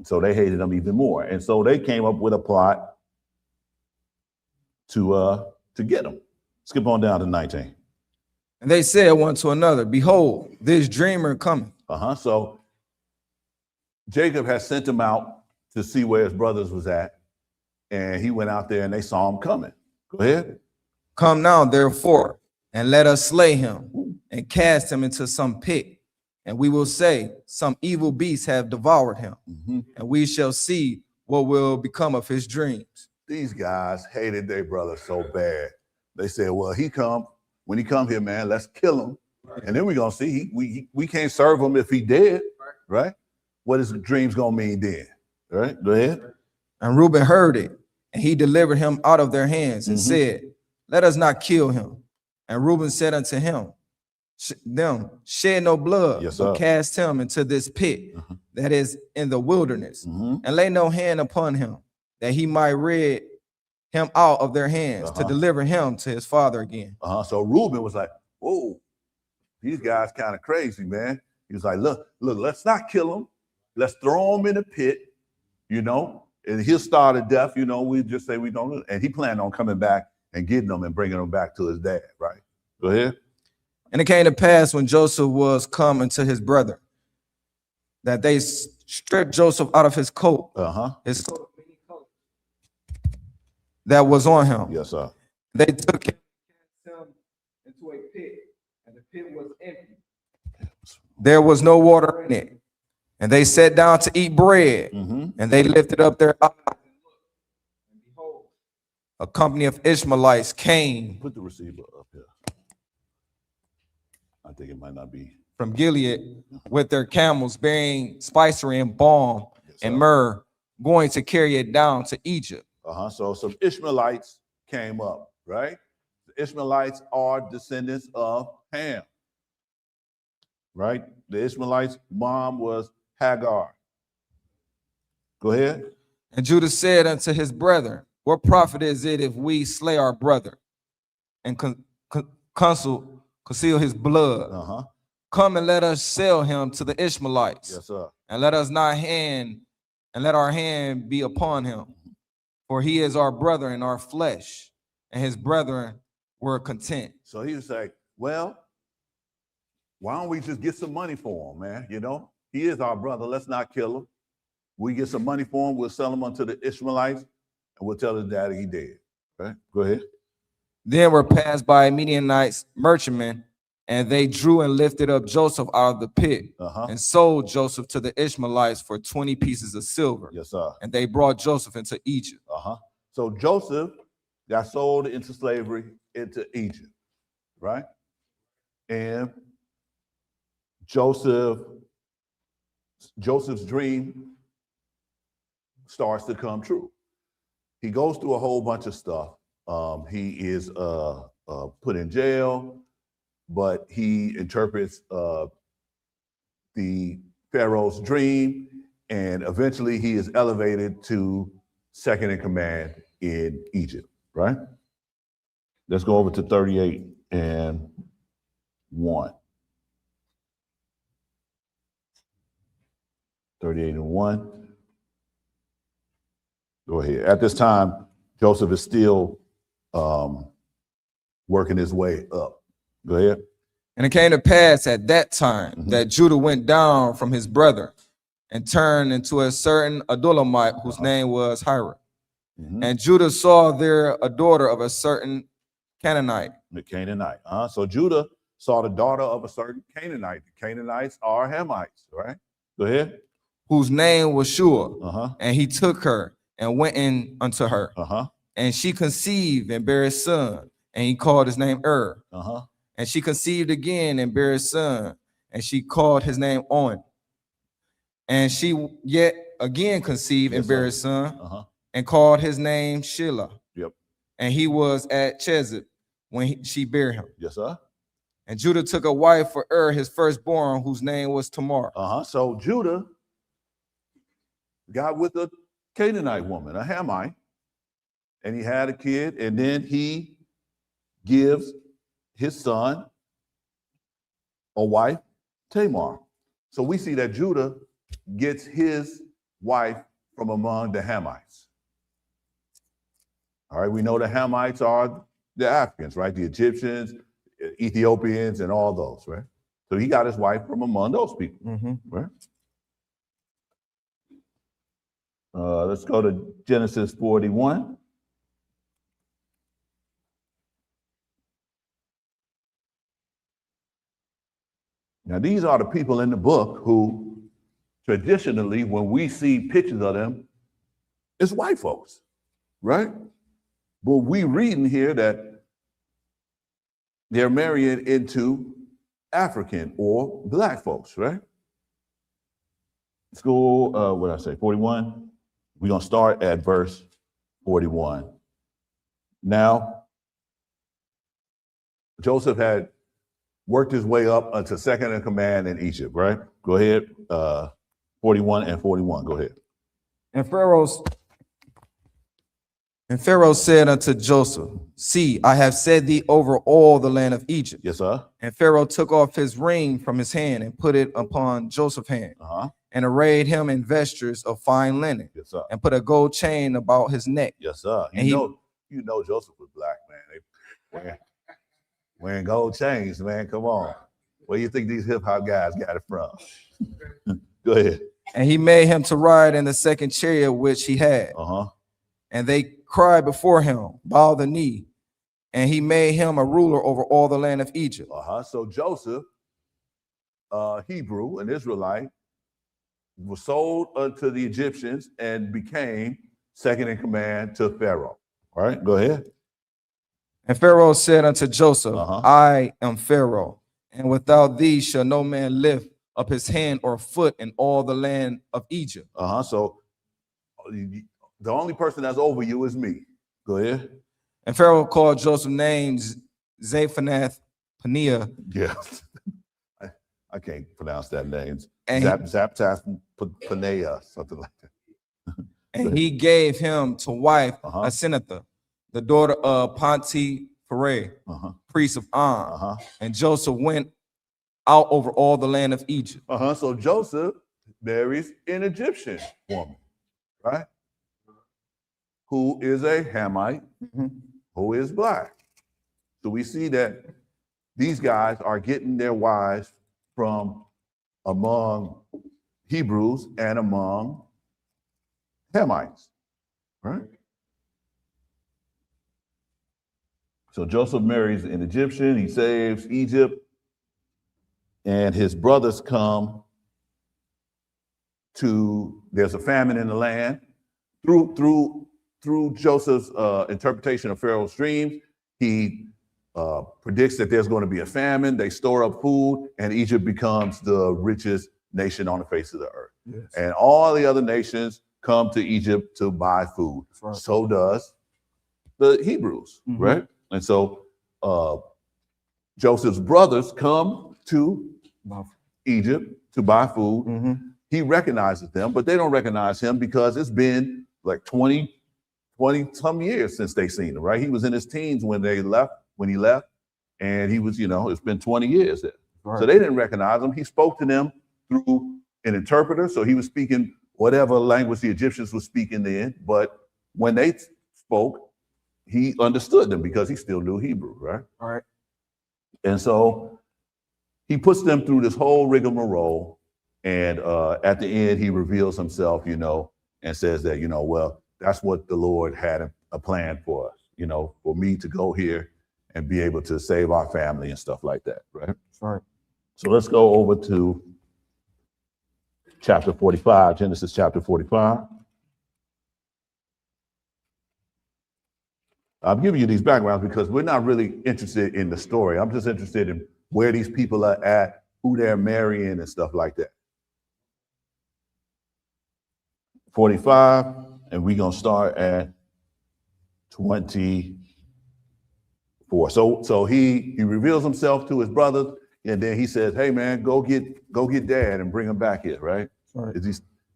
So they hated him even more, and so they came up with a plot to get him. Skip on down to 19. And they said one to another, behold, this dreamer cometh. So Jacob had sent him out to see where his brothers was at, and he went out there and they saw him coming. Go ahead. Come now, therefore, and let us slay him and cast him into some pit. And we will say, some evil beasts have devoured him, and we shall see what will become of his dreams. These guys hated their brother so bad. They said, well, when he come here, man, let's kill him. Right. And then we're going to see, we can't serve him if he dead, right? What is the dreams going to mean then? All right, go ahead. And Reuben heard it, and he delivered him out of their hands and said, let us not kill him. And Reuben said unto him, shed no blood, but cast him into this pit that is in the wilderness, and lay no hand upon him, that he might rid him out of their hands to deliver him to his father again. So Reuben was like, whoa, these guys kind of crazy, man. He was like, look, let's not kill him. Let's throw him in a pit, you know, and he'll starve to death. You know, we just say we don't. And he planned on coming back and getting them and bringing them back to his dad, right? Go ahead. And it came to pass when Joseph was come unto his brother, that they stripped Joseph out of his coat, his coat of many colors that was on him. Yes, sir. They took him and cast him into a pit, and the pit was empty. There was no water in it. And they sat down to eat bread, and they lifted up their eyes and looked, and behold, a company of Ishmaelites came. Put the receiver up here. I think it might not be. From Gilead with their camels bearing spicery and balm and myrrh, going to carry it down to Egypt. So some Ishmaelites came up, right? The Ishmaelites are descendants of Ham, right? The Ishmaelites' mom was Hagar. Go ahead. And Judah said unto his brethren, what profit is it if we slay our brother and conceal his blood? Come and let us sell him to the Ishmaelites. Yes, sir. And let our hand be upon him. For he is our brother in our flesh. And his brethren were content. So he was like, well, why don't we just get some money for him, man? You know, he is our brother. Let's not kill him. We get some money for him. We'll sell him unto the Ishmaelites, and we'll tell his daddy he dead. Right? Go ahead. Then were passed by Midianites merchantmen, and they drew and lifted up Joseph out of the pit, and sold Joseph to the Ishmaelites for 20 pieces of silver. Yes, sir. And they brought Joseph into Egypt. So Joseph got sold into slavery into Egypt, right? And Joseph's dream starts to come true. He goes through a whole bunch of stuff. He is put in jail, but he interprets the Pharaoh's dream, and eventually he is elevated to second in command in Egypt, right? Let's go over to 38 and 1. 38 and 1. Go ahead. At this time, Joseph is still working his way up. Go ahead. And it came to pass at that time that Judah went down from his brother and turned into a certain Adullamite whose name was Hira. And Judah saw there a daughter of a certain Canaanite. The Canaanite. So Judah saw the daughter of a certain Canaanite. The Canaanites are Hamites, right? Go ahead. Whose name was Shua. And he took her and went in unto her. And she conceived and bare a son, and he called his name And she conceived again and bare a son, and she called his name On. And she yet again conceived and bare a son, and called his name Shelah. And he was at Chezib when she bare him. Yes, sir. And Judah took a wife for his firstborn, whose name was Tamar. So Judah got with a Canaanite woman, a Hamite, and he had a kid, and then he gives his son a wife, Tamar. So we see that Judah gets his wife from among the Hamites. All right, we know the Hamites are the Africans, right? The Egyptians, Ethiopians, and all those, right? So he got his wife from among those people, right? Let's go to Genesis 41. Now, these are the people in the book who traditionally, when we see pictures of them, it's white folks, right? But we reading here that they're marrying into African or black folks, right? Let's go, what did I say, 41? We're going to start at verse 41. Now, Joseph had worked his way up unto second in command in Egypt, right? Go ahead, 41 and 41, go ahead. And Pharaoh's And Pharaoh said unto Joseph, see, I have set thee over all the land of Egypt. Yes, sir. And Pharaoh took off his ring from his hand and put it upon Joseph's hand, and arrayed him in vestures of fine linen, Yes, sir. and put a gold chain about his neck. Yes, sir. And you know Joseph was black, man. They wearing gold chains, man. Come on. Where do you think these hip hop guys got it from? Go ahead. And he made him to ride in the second chariot which he had. And they cried before him, bow the knee. And he made him a ruler over all the land of Egypt. So Joseph, Hebrew, an Israelite, was sold unto the Egyptians and became second in command to Pharaoh. All right, go ahead. And Pharaoh said unto Joseph, I am Pharaoh, and without thee shall no man lift up his hand or foot in all the land of Egypt. So the only person that's over you is me. Go ahead. And Pharaoh called Joseph's name Zaphanath Paneah. Yeah, I can't pronounce that name. And Zaptath Paneah, something like that. And he gave him to wife Asenatha, the daughter of Pontiphera, priest of On. And Joseph went out over all the land of Egypt. So Joseph marries an Egyptian woman, right? Who is a Hamite, who is black. So we see that these guys are getting their wives from among Hebrews and among Hamites, right? So Joseph marries an Egyptian, he saves Egypt, and his brothers come to, there's a famine in the land. Through Joseph's interpretation of Pharaoh's dreams, he predicts that there's going to be a famine. They store up food, and Egypt becomes the richest nation on the face of the earth. Yes. And all the other nations come to Egypt to buy food. Right. So does the Hebrews, right? And so Joseph's brothers come to Egypt to buy food. He recognizes them, but they don't recognize him because it's been like 20 some years since they seen him, right? He was in his teens when he left, and he was, it's been 20 years there. Right. So they didn't recognize him. He spoke to them through an interpreter. So he was speaking whatever language the Egyptians were speaking then, but when they spoke, he understood them because he still knew Hebrew, right? All right. And so he puts them through this whole rigmarole, and at the end, he reveals himself, and says that, well, that's what the Lord had a plan for us, for me to go here and be able to save our family and stuff like that, right? Right. So let's go over to chapter 45, Genesis chapter 45. I'm giving you these backgrounds because we're not really interested in the story. I'm just interested in where these people are at, who they're marrying and stuff like that. 45, and we're going to start at 24. So he reveals himself to his brothers, and then he says, hey man, go get dad and bring him back here, right? Right.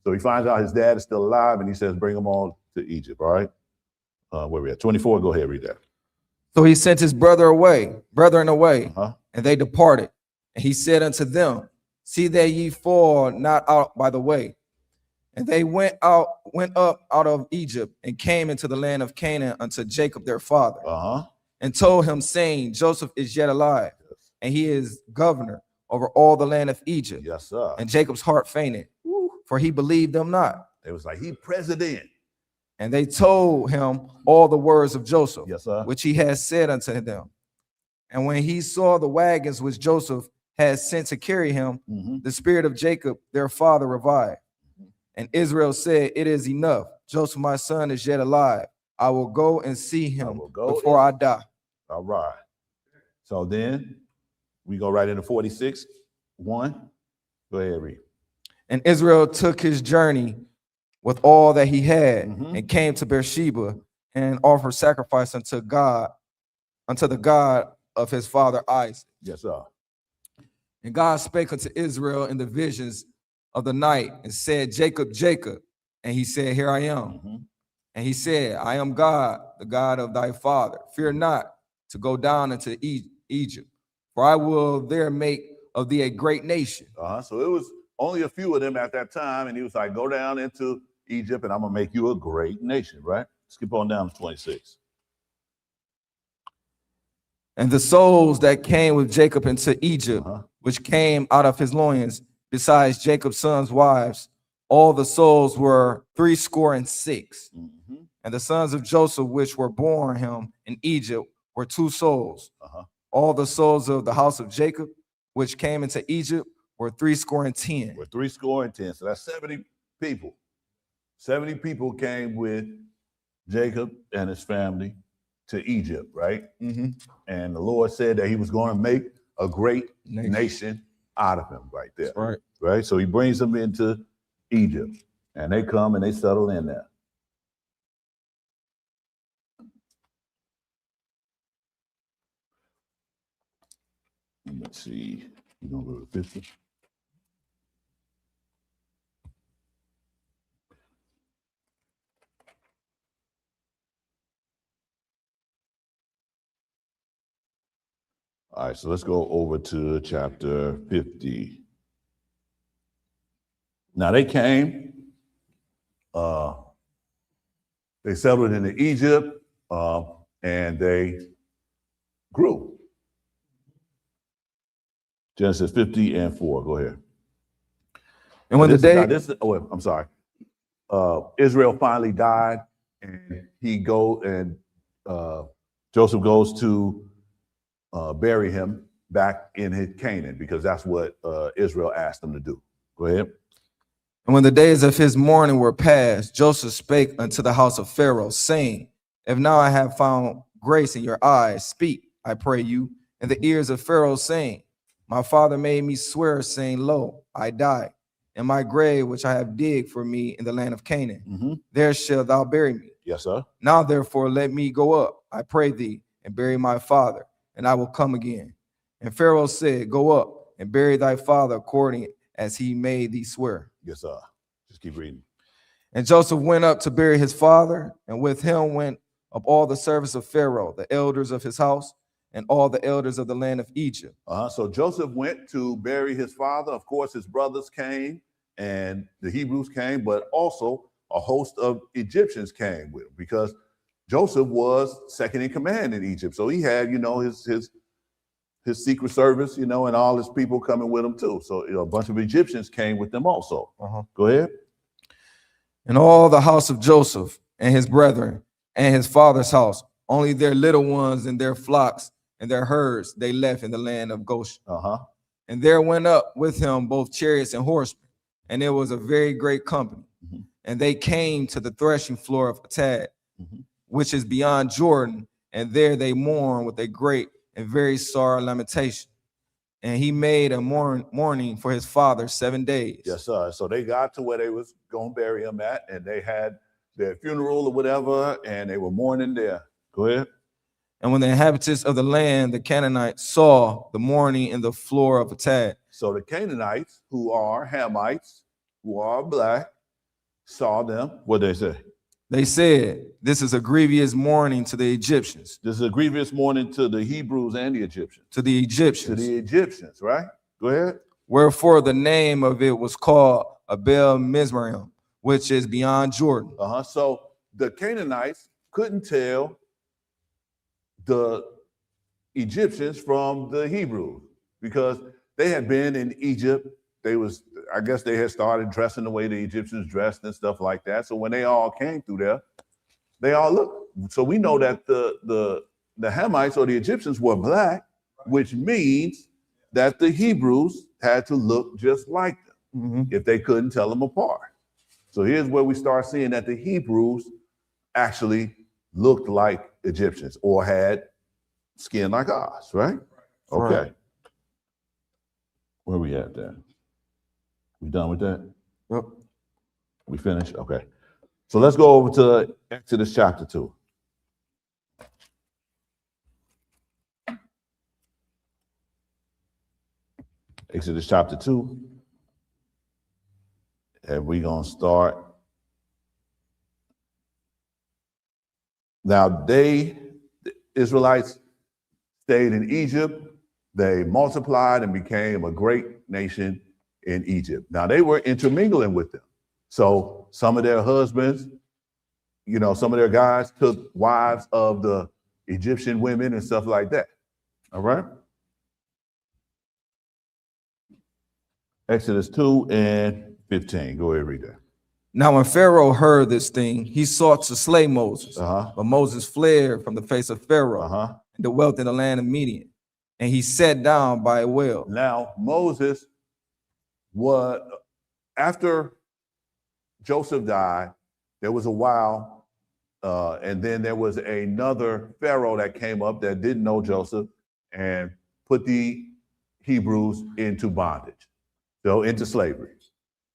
So he finds out his dad is still alive, and he says, bring them all to Egypt, all right? Where we at? 24, go ahead, read that. So he sent his brethren away, and they departed. And he said unto them, see that ye fall not out by the way. And they went up out of Egypt and came into the land of Canaan unto Jacob their father, and told him, saying, Joseph is yet alive, and he is governor over all the land of Egypt. Yes, sir. And Jacob's heart fainted, for he believed them not. It was like, he president. And they told him all the words of Joseph, yes, sir, which he had said unto them. And when he saw the wagons which Joseph had sent to carry him, the spirit of Jacob their father revived. And Israel said, it is enough. Joseph, my son, is yet alive. I will go and see him before I die. All right. So then we go right into 46, 1. Go ahead, read. And Israel took his journey with all that he had, and came to Beersheba and offered sacrifice unto the God of his father Isaac. Yes, sir. And God spake unto Israel in the visions of the night and said, Jacob, Jacob. And he said, here I am. And he said, I am God, the God of thy father. Fear not to go down into Egypt, for I will there make of thee a great nation. So it was only a few of them at that time, and he was like, go down into Egypt, and I'm going to make you a great nation, right? Skip on down to 26. And the souls that came with Jacob into Egypt, which came out of his loins, besides Jacob's sons' wives, all the souls were 66. And the sons of Joseph, which were born him in Egypt, were 2 souls. All the souls of the house of Jacob, which came into Egypt, were 10. Were 10. So that's 70 people. 70 people came with Jacob and his family to Egypt, right? And the Lord said that he was going to make a great nation out of him right there. Right. Right. So he brings them into Egypt, and they come and they settle in there. Let's see. You're going to go to 50. All right, so let's go over to chapter 50. Now they came, they settled into Egypt, and they grew. Genesis 50:4. Go ahead. And when the day, I'm sorry. Israel finally died, and Joseph goes to bury him back in his Canaan, because that's what Israel asked him to do. Go ahead. And when the days of his mourning were past, Joseph spake unto the house of Pharaoh, saying, if now I have found grace in your eyes, speak, I pray you, in the ears of Pharaoh, saying, my father made me swear, saying, lo, I die, and my grave which I have digged for me in the land of Canaan, there shalt thou bury me. Yes, sir. Now therefore let me go up, I pray thee, and bury my father, and I will come again. And Pharaoh said, go up and bury thy father according as he made thee swear. Yes, sir. Just keep reading. And Joseph went up to bury his father, and with him went up all the servants of Pharaoh, the elders of his house, and all the elders of the land of Egypt. So Joseph went to bury his father. Of course, his brothers came and the Hebrews came, but also a host of Egyptians came with him, because Joseph was second in command in Egypt. So he had, his secret service, and all his people coming with him too. So a bunch of Egyptians came with them also. Go ahead. And all the house of Joseph and his brethren and his father's house, only their little ones and their flocks and their herds they left in the land of Goshen. And there went up with him both chariots and horsemen, and it was a very great company. And they came to the threshing floor of Atad, which is beyond Jordan, and there they mourned with a great and very sorrow lamentation. And he made a mourning for his father 7 days. Yes, sir. So they got to where they was going to bury him at, and they had their funeral or whatever, and they were mourning there. Go ahead. And when the inhabitants of the land, the Canaanites, saw the mourning in the floor of Atad. So the Canaanites, who are Hamites, who are black, saw them. What did they say? They said, this is a grievous mourning to the Egyptians. This is a grievous mourning to the Hebrews and the Egyptians. To the Egyptians. To the Egyptians, right? Go ahead. Wherefore the name of it was called Abel Mizraim, which is beyond Jordan. So the Canaanites couldn't tell the Egyptians from the Hebrews, because they had been in Egypt. I guess they had started dressing the way the Egyptians dressed and stuff like that. So when they all came through there, they all looked. So we know that the Hamites or the Egyptians were black, which means that the Hebrews had to look just like them if they couldn't tell them apart. So here's where we start seeing that the Hebrews actually looked like Egyptians or had skin like ours, right? Okay. Right. Where we at there? We done with that? Yep. We finished? Okay. So let's go over to Exodus chapter 2. Exodus chapter 2. And we're going to start Now the Israelites stayed in Egypt. They multiplied and became a great nation in Egypt. Now they were intermingling with them. So some of their husbands, some of their guys took wives of the Egyptian women and stuff like that. All right. Exodus 2:15. Go ahead, read that. Now when Pharaoh heard this thing, he sought to slay Moses. But Moses fled from the face of Pharaoh and dwelt in the land of Midian. And he sat down by a well. Now Moses was, after Joseph died, there was a while, and then there was another Pharaoh that came up that didn't know Joseph and put the Hebrews into bondage, so into slavery,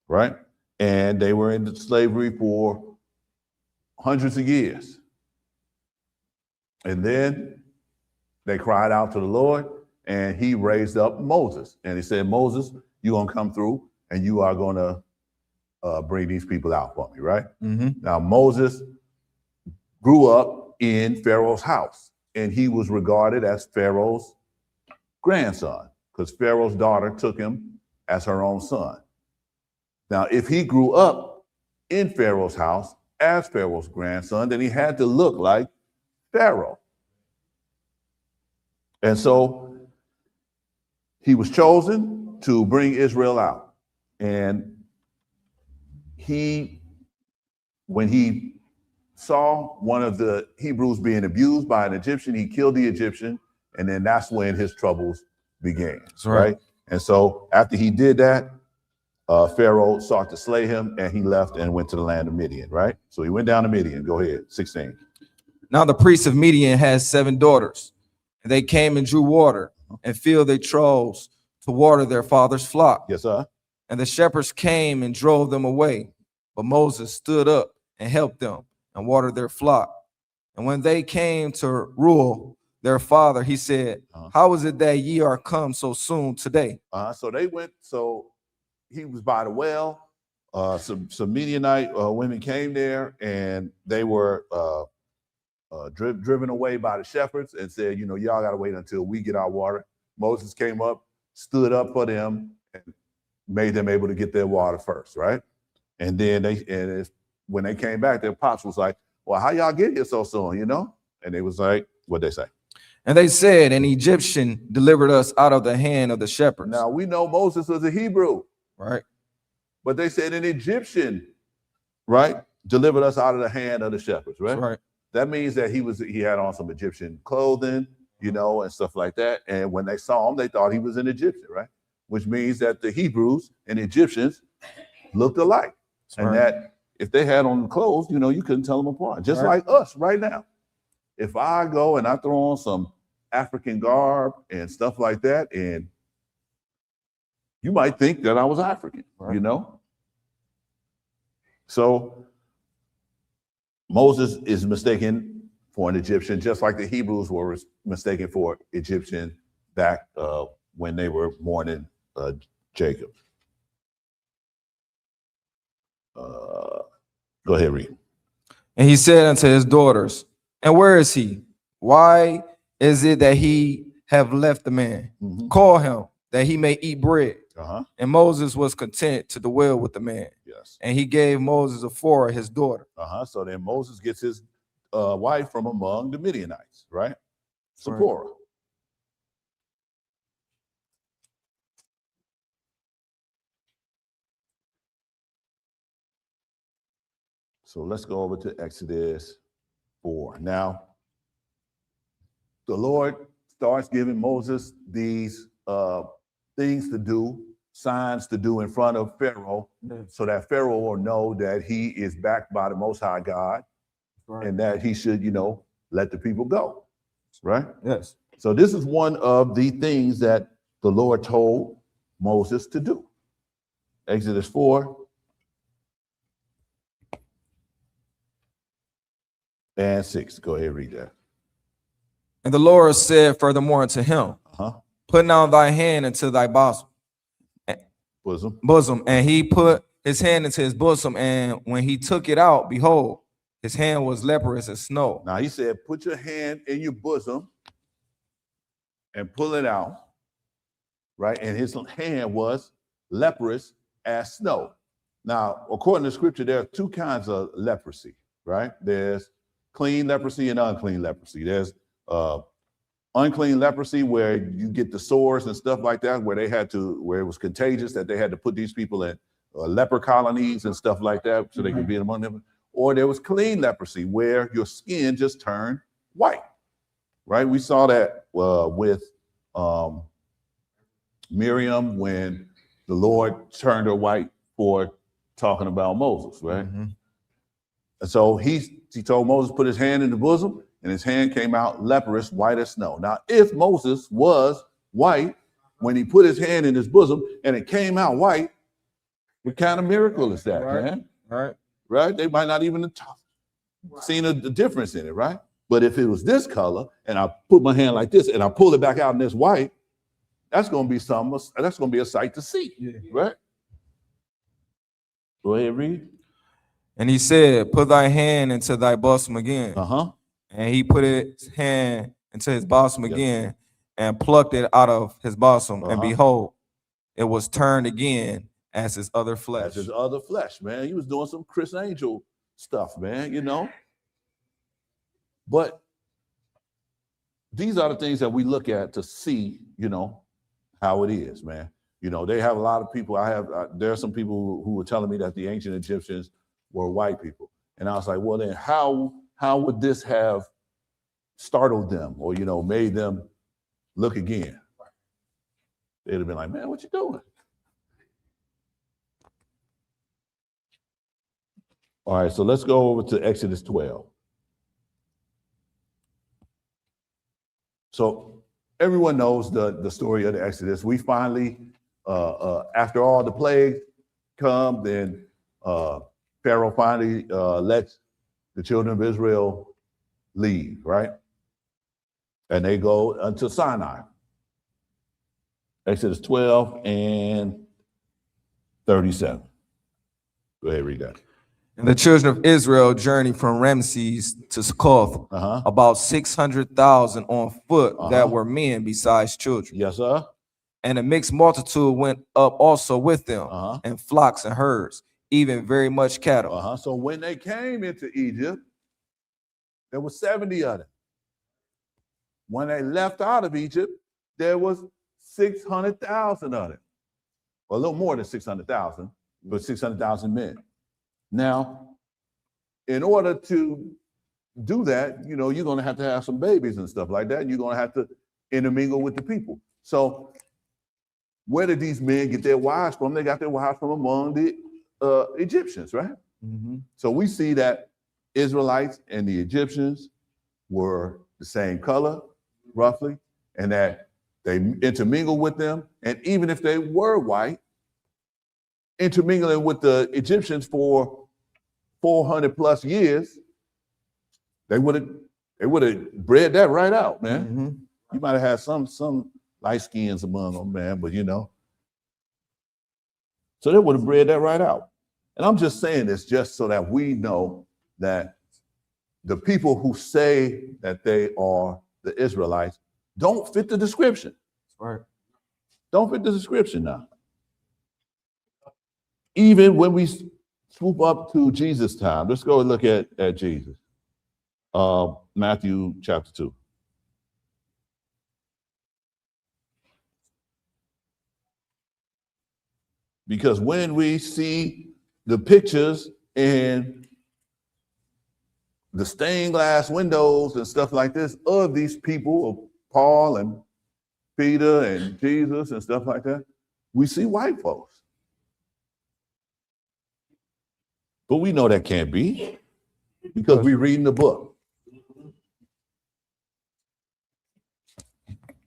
right? And they were into slavery for hundreds of years. And then they cried out to the Lord, and he raised up Moses. And he said, Moses, you're going to come through, and you are going to bring these people out for me, right? Now, Moses grew up in Pharaoh's house, and he was regarded as Pharaoh's grandson because Pharaoh's daughter took him as her own son. Now, if he grew up in Pharaoh's house as Pharaoh's grandson, then he had to look like Pharaoh. And so he was chosen to bring Israel out. And when he saw one of the Hebrews being abused by an Egyptian, he killed the Egyptian, and then that's when his troubles began, right? And so after he did that, Pharaoh sought to slay him, and he left and went to the land of Midian, right? So he went down to Midian. Go ahead, 16. Now the priest of Midian had 7 daughters, and they came and drew water and filled their troughs to water their father's flock. Yes, sir. And the shepherds came and drove them away. But Moses stood up and helped them and watered their flock. And when they came to Reuel, their father, he said, how is it that ye are come so soon today? So they went, so he was by the well. Some Midianite women came there, and they were driven away by the shepherds and said, y'all got to wait until we get our water. Moses came up, stood up for them, and made them able to get their water first, right? And then when they came back, their pops was like, well, how y'all get here so soon, And they was like, what'd they say? And they said, an Egyptian delivered us out of the hand of the shepherds. Now, we know Moses was a Hebrew. Right. But they said an Egyptian, right, delivered us out of the hand of the shepherds, right? Right. That means that he had on some Egyptian clothing, and stuff like that. And when they saw him, they thought he was an Egyptian, right? Which means that the Hebrews and Egyptians looked alike. And that if they had on clothes, you couldn't tell them apart. Just like us right now. If I go and I throw on some African garb and stuff like that, and you might think that I was African, So Moses is mistaken for an Egyptian, just like the Hebrews were mistaken for Egyptian back when they were mourning Jacob. Go ahead, read. And he said unto his daughters, and where is he? Why is it that he have left the man? Call him, that he may eat bread. And Moses was content to dwell with the man. Yes. And he gave Moses Zipporah, his daughter. So then Moses gets his wife from among the Midianites, right? Zipporah. So let's go over to Exodus 4. Now, the Lord starts giving Moses these things to do, signs to do in front of Pharaoh, so that Pharaoh will know that he is backed by the Most High God, and that he should, let the people go, right? Yes. So this is one of the things that the Lord told Moses to do. Exodus 4. And 6. Go ahead, read that. And the Lord said furthermore unto him, put now thy hand into thy bosom. And he put his hand into his bosom, and when he took it out, behold, His hand was leprous as snow. Now he said, put your hand in your bosom and pull it out, right? And his hand was leprous as snow. Now, according to scripture, there are two kinds of leprosy, right? There's clean leprosy and unclean leprosy. There's unclean leprosy where you get the sores and stuff like that, where it was contagious, that they had to put these people in leper colonies and stuff like that so they could be among them. Or there was clean leprosy where your skin just turned white, right? We saw that with Miriam when the Lord turned her white for talking about Moses, right? And so he told Moses, put his hand in the bosom, and his hand came out leprous, white as snow. Now, if Moses was white when he put his hand in his bosom and it came out white, what kind of miracle is that, man? Right? They might not even have seen a difference in it, right? But if it was this color and I put my hand like this and I pull it back out and it's white, that's going to be something. That's going to be a sight to see, right? Go ahead, read. And he said, put thy hand into thy bosom again. And he put his hand into his bosom again and plucked it out of his bosom. And behold, it was turned again as his other flesh. As his other flesh, man. He was doing some Chris Angel stuff, man, you know. But these are the things that we look at to see, you know, how it is, man. You know, they have a lot of people. There are some people who were telling me that the ancient Egyptians were white people. And I was like, well, then how would this have startled them or, you know, made them look again? They'd have been like, man, what you doing? All right, so let's go over to Exodus 12. So everyone knows the story of the Exodus. We finally, after all the plagues come, then Pharaoh finally lets the children of Israel leave, right? And they go unto Sinai. Exodus 12 and 37. Go ahead, read that. And the children of Israel journeyed from Ramses to Succoth, about 600,000 on foot that were men besides children. Yes, sir. And a mixed multitude went up also with them, and flocks and herds, even very much cattle. So when they came into Egypt, there were 70 of them. When they left out of Egypt, there was 600,000 of them. Well, a little more than 600,000, but 600,000 men. Now, in order to do that, you know, you're going to have some babies and stuff like that, and you're going to have to intermingle with the people. So where did these men get their wives from? They got their wives from among the Egyptians, right? So we see that Israelites and the Egyptians were the same color, roughly, and that they intermingled with them. And even if they were white, intermingling with the Egyptians for 400 plus years, they would have bred that right out, man. You might have had some light skins among them, man, but you know. So they would have bred that right out. And I'm just saying this just so that we know that the people who say that they are the Israelites don't fit the description. Right. Don't fit the description now. Even when we swoop up to Jesus' time, let's go and look at Jesus. Matthew chapter 2. Because when we see the pictures and the stained glass windows and stuff like this of these people, of Paul and Peter and Jesus and stuff like that, we see white folks. But we know that can't be because we're reading the book.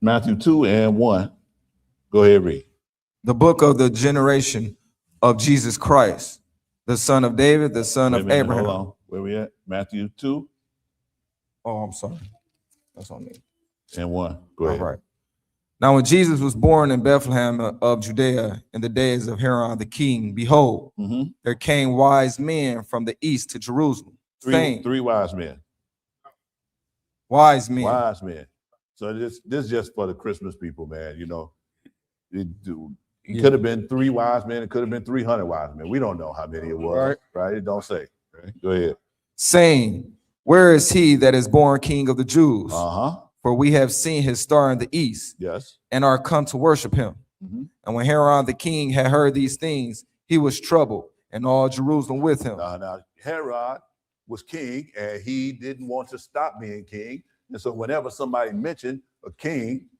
Matthew 2 and 1. Go ahead, read. The book of the generation of Jesus Christ, the son of David, the son of Abraham. Hold on. Where we at? Matthew 2. Oh, I'm sorry. That's on me. And 1. Go ahead. All right. Now, when Jesus was born in Bethlehem of Judea in the days of Herod the king, behold, there came wise men from the east to Jerusalem, saying, Three wise men. wise men. Wise men. So this is just for the Christmas people, man. You know, it could have been 3 wise men. It could have been 300 wise men. We don't know how many it was, right? It don't say. Right? Go ahead. Saying, where is he that is born King of the Jews? Uh-huh. For we have seen his star in the east, Yes. and are come to worship him. And when Herod the king had heard these things, he was troubled, and all Jerusalem with him. Now Herod was king, and he didn't want to stop being king. And so whenever somebody mentioned a king,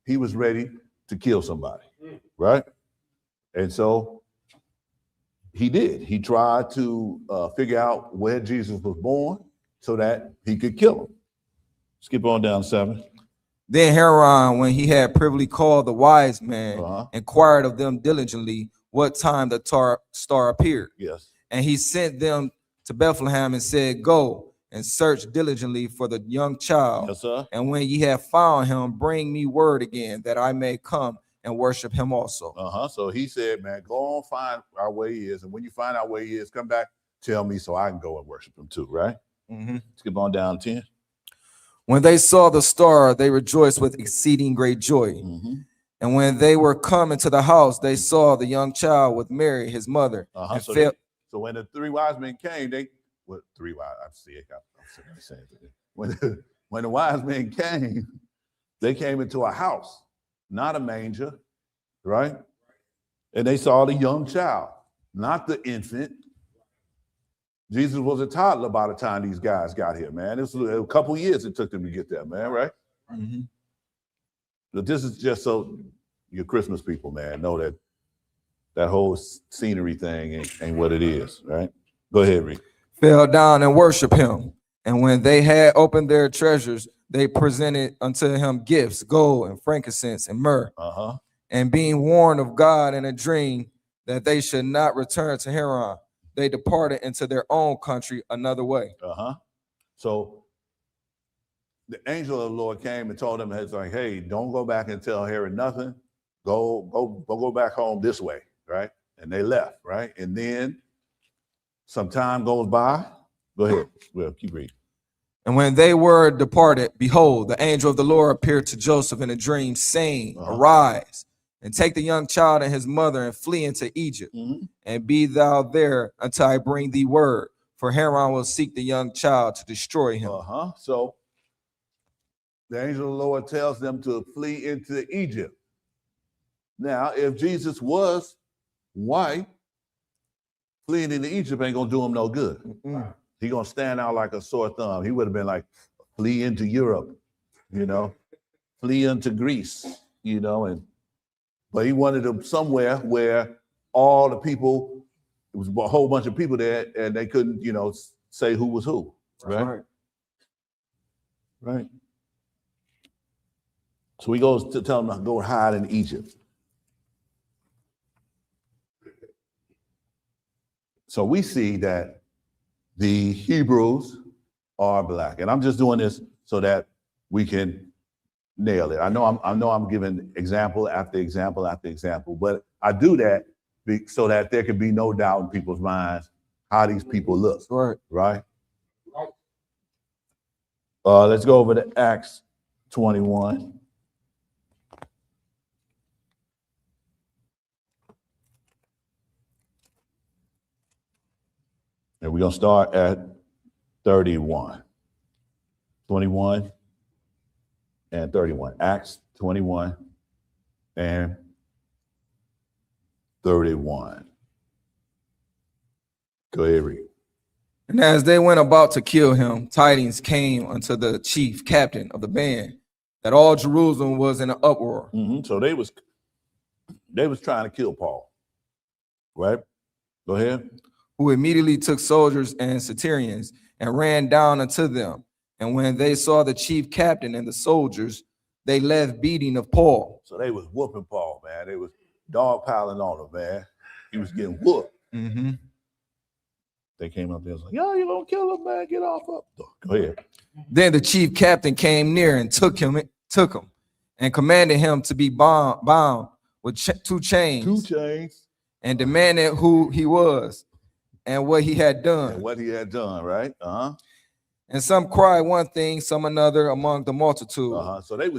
he was ready to kill somebody, right? And so he did. He tried to figure out where Jesus was born so that he could kill him. Skip on down 7. Then Herod, when he had privily called the wise men, inquired of them diligently what time the star appeared. Yes. And he sent them to Bethlehem and said, go and search diligently for the young child. Yes, sir. And when ye have found him, bring me word again that I may come and worship him also. So he said, man, go on, find out where he is. And when you find out where he is, come back, tell me so I can go and worship him too, right? Skip on down 10. When they saw the star, they rejoiced with exceeding great joy. And when they were come into the house, they saw the young child with Mary, his mother. So when the 3 wise men came, when the wise men came, they came into a house, not a manger, right? And they saw the young child, not the infant. Jesus was a toddler by the time these guys got here, man. It was a couple years it took them to get there, man, right? But this is just so your Christmas people, man, know that whole scenery thing ain't what it is, right? Go ahead, Rick. Fell down and worship him. And when they had opened their treasures, they presented unto him gifts, gold and frankincense and myrrh. And being warned of God in a dream that they should not return to Herod, they departed into their own country another way. So the angel of the Lord came and told them, like, hey, don't go back and tell Herod nothing. Go back home this way, right? And they left, right? And then some time goes by. Go ahead. Well, keep reading. And when they were departed, behold, the angel of the Lord appeared to Joseph in a dream, saying, arise and take the young child and his mother and flee into Egypt, and be thou there until I bring thee word, for Herod will seek the young child to destroy him. So the angel of the Lord tells them to flee into Egypt. Now, if Jesus was white, fleeing into Egypt ain't gonna do him no good. He gonna stand out like a sore thumb. He would have been like, flee into Europe, flee into Greece, but he wanted them somewhere where all the people, it was a whole bunch of people there, and they couldn't, say who was who, right? So he goes to tell them to go hide in Egypt. So we see that the Hebrews are black, and I'm just doing this so that we can nail it. I know I'm giving example after example after example, but I do that so that there can be no doubt in people's minds how these people look. Right? Let's go over to Acts 21. And we're going to start at 31. 21 and 31. Acts 21 and 31. Go ahead, read. And as they went about to kill him, tidings came unto the chief captain of the band that all Jerusalem was in an uproar. So they was trying to kill Paul, right? Go ahead. Who immediately took soldiers and centurions and ran down unto them. And when they saw the chief captain and the soldiers, they left beating of Paul. So they was whooping Paul, man. They was dogpiling on him, man. He was getting whooped. They came up there and was like, yo, you gonna kill him, man? Get off up. Go ahead. Then the chief captain came near and took him and commanded him to be bound with 2 chains. 2 chains. And demanded who he was. and what he had and done. what he had done, right? And some cried one thing, some another among the multitude. So they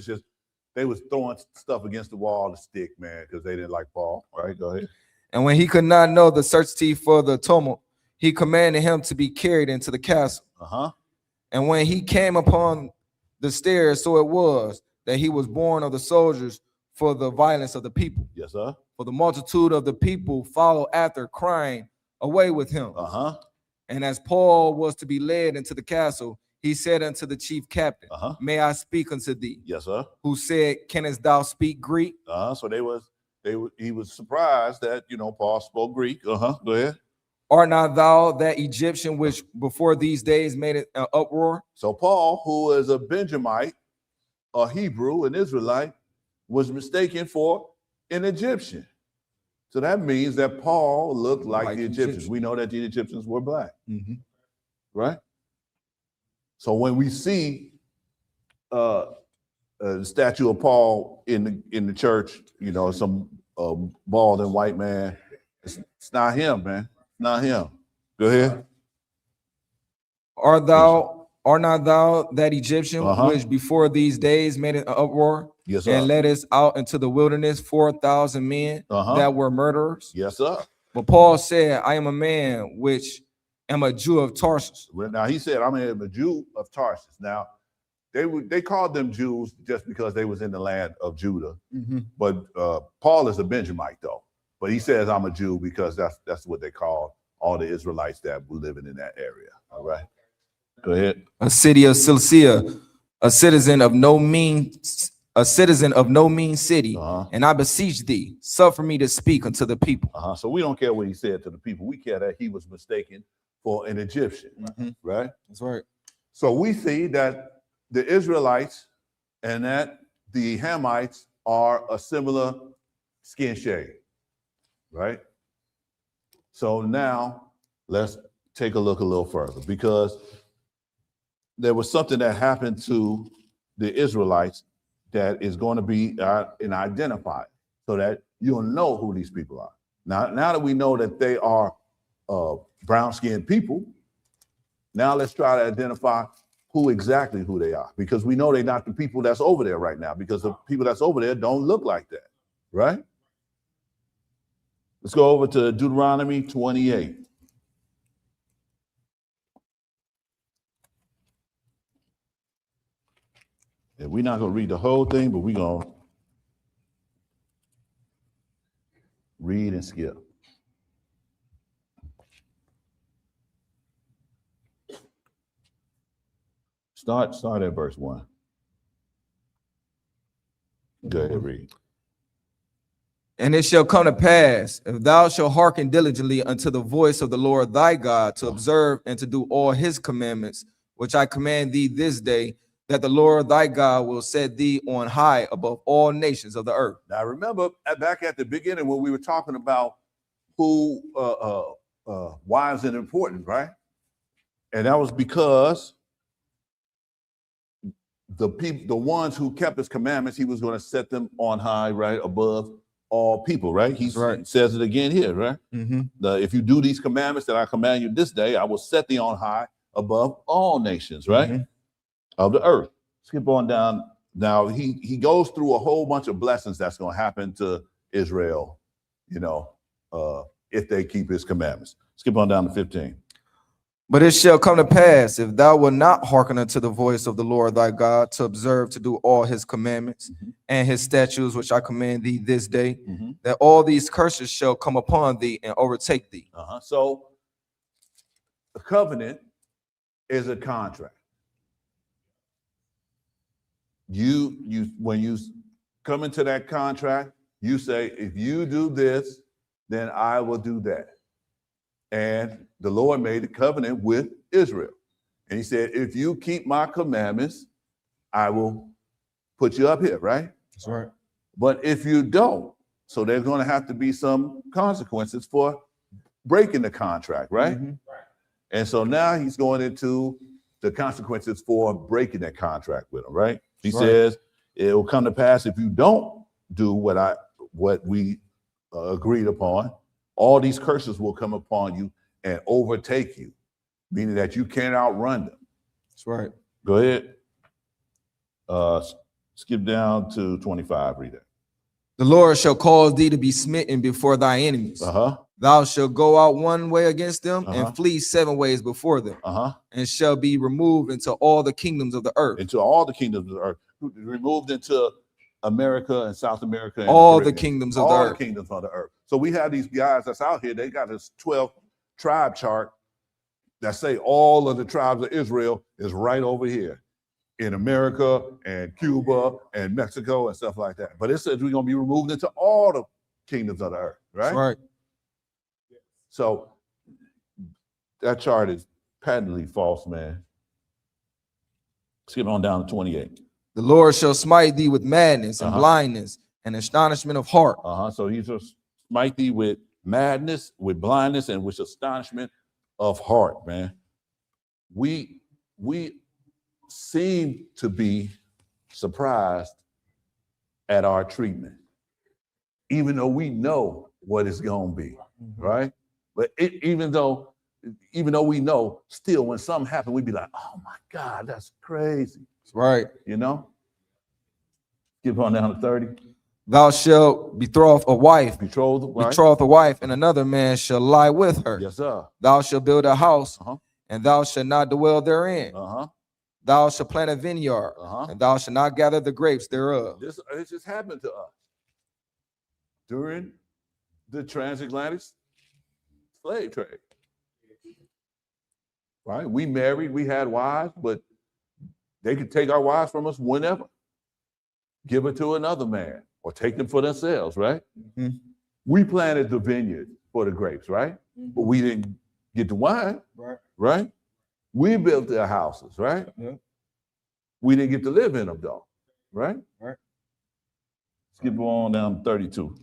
was throwing stuff against the wall to stick, man, because they didn't like Paul. Right? Go ahead. And when he could not know the certainty for the tumult, he commanded him to be carried into the castle. And when he came upon the stairs, so it was that he was born of the soldiers for the violence of the people. Yes, sir. For the multitude of the people followed after, crying, "Away with him." And as Paul was to be led into the castle, he said unto the chief captain, "May I speak unto thee?" Yes, sir. Who said, "Canst thou speak Greek?" So he was surprised that, Paul spoke Greek. Go ahead. Art not thou that Egyptian which before these days made an uproar? So Paul, who is a Benjamite, a Hebrew, an Israelite, was mistaken for an Egyptian. So that means that Paul looked like the Egyptians. We know that the Egyptians were black, right? So when we see the statue of Paul in the church, some bald and white man, it's not him, man. Not him. Go ahead. Art not thou that Egyptian which before these days made an uproar? Yes, sir. And led us out into the wilderness 4,000 men that were murderers? Yes, sir. But Paul said, I am a man which am a Jew of Tarsus. Now he said, I'm a Jew of Tarsus. Now they called them Jews just because they was in the land of Judah. But Paul is a Benjamite though. But he says I'm a Jew because that's what they call all the Israelites that were living in that area. All right. Go ahead. A city of Cilicia, a citizen of no mean city, and I beseech thee, suffer me to speak unto the people. So we don't care what he said to the people. We care that he was mistaken for an Egyptian, right? That's right. So we see that the Israelites and that the Hamites are a similar skin shade, right? So now let's take a look a little further, because there was something that happened to the Israelites that is going to be an identifier so that you'll know who these people are. Now that we know that they are brown-skinned people, now let's try to identify who they are, because we know they're not the people that's over there right now, because the people that's over there don't look like that, right? Let's go over to Deuteronomy 28. And we're not going to read the whole thing, but we're going to read and skip. Start at verse 1. Go ahead, read. And it shall come to pass, if thou shalt hearken diligently unto the voice of the Lord thy God, to observe and to do all his commandments, which I command thee this day, that the Lord thy God will set thee on high above all nations of the earth. Now remember, back at the beginning when we were talking about who why is it important, right? And that was because the ones who kept his commandments, he was going to set them on high, right, above all people, right? He says it again here, right? If you do these commandments that I command you this day, I will set thee on high above all nations, right, of the earth. Skip on down. Now he goes through a whole bunch of blessings that's going to happen to Israel, if they keep his commandments. Skip on down to 15. But it shall come to pass, if thou wilt not hearken unto the voice of the Lord thy God, to observe to do all his commandments and his statutes, which I command thee this day, that all these curses shall come upon thee and overtake thee. So a covenant is a contract. When you come into that contract, you say, if you do this, then I will do that. And the Lord made a covenant with Israel. And he said, if you keep my commandments, I will put you up here, right? That's right. But if you don't, so there's going to have to be some consequences for breaking the contract, right? And so now he's going into the consequences for breaking that contract with him, right? He says, it will come to pass if you don't do what we agreed upon, all these curses will come upon you and overtake you, meaning that you can't outrun them. That's right. Go ahead. Skip down to 25, read that. The Lord shall cause thee to be smitten before thy enemies. Thou shalt go out one way against them and flee 7 ways before them, and shall be removed into all the kingdoms of the earth. Into all the kingdoms of the earth. Removed into America and South America. And all the kingdoms of the earth. All the kingdoms of the earth. So we have these guys that's out here. They got this 12 tribe chart that say all of the tribes of Israel is right over here in America and Cuba and Mexico and stuff like that. But it says we're going to be removed into all the kingdoms of the earth, right? That's right. So that chart is patently false, man. Skip on down to 28. The Lord shall smite thee with madness and blindness and astonishment of heart. So he shall smite thee with madness, with blindness, and with astonishment of heart, man. We seem to be surprised at our treatment, even though we know what it's going to be, right? But even though we know, still when something happens, we be like, oh my God, that's crazy. That's right. You know? Skip on down to 30. Thou shalt betroth a wife, betroth a wife, and another man shall lie with her. Yes, sir. Thou shalt build a house, and thou shalt not dwell therein. Thou shalt plant a vineyard, and thou shalt not gather the grapes thereof. This just happened to us during the transatlantic slave trade. Right? We married, we had wives, but they could take our wives from us whenever. Give it to another man or take them for themselves, right? We planted the vineyard for the grapes, right? But we didn't get the wine, right? We built their houses, right? We didn't get to live in them though, right? Skip on down to 32.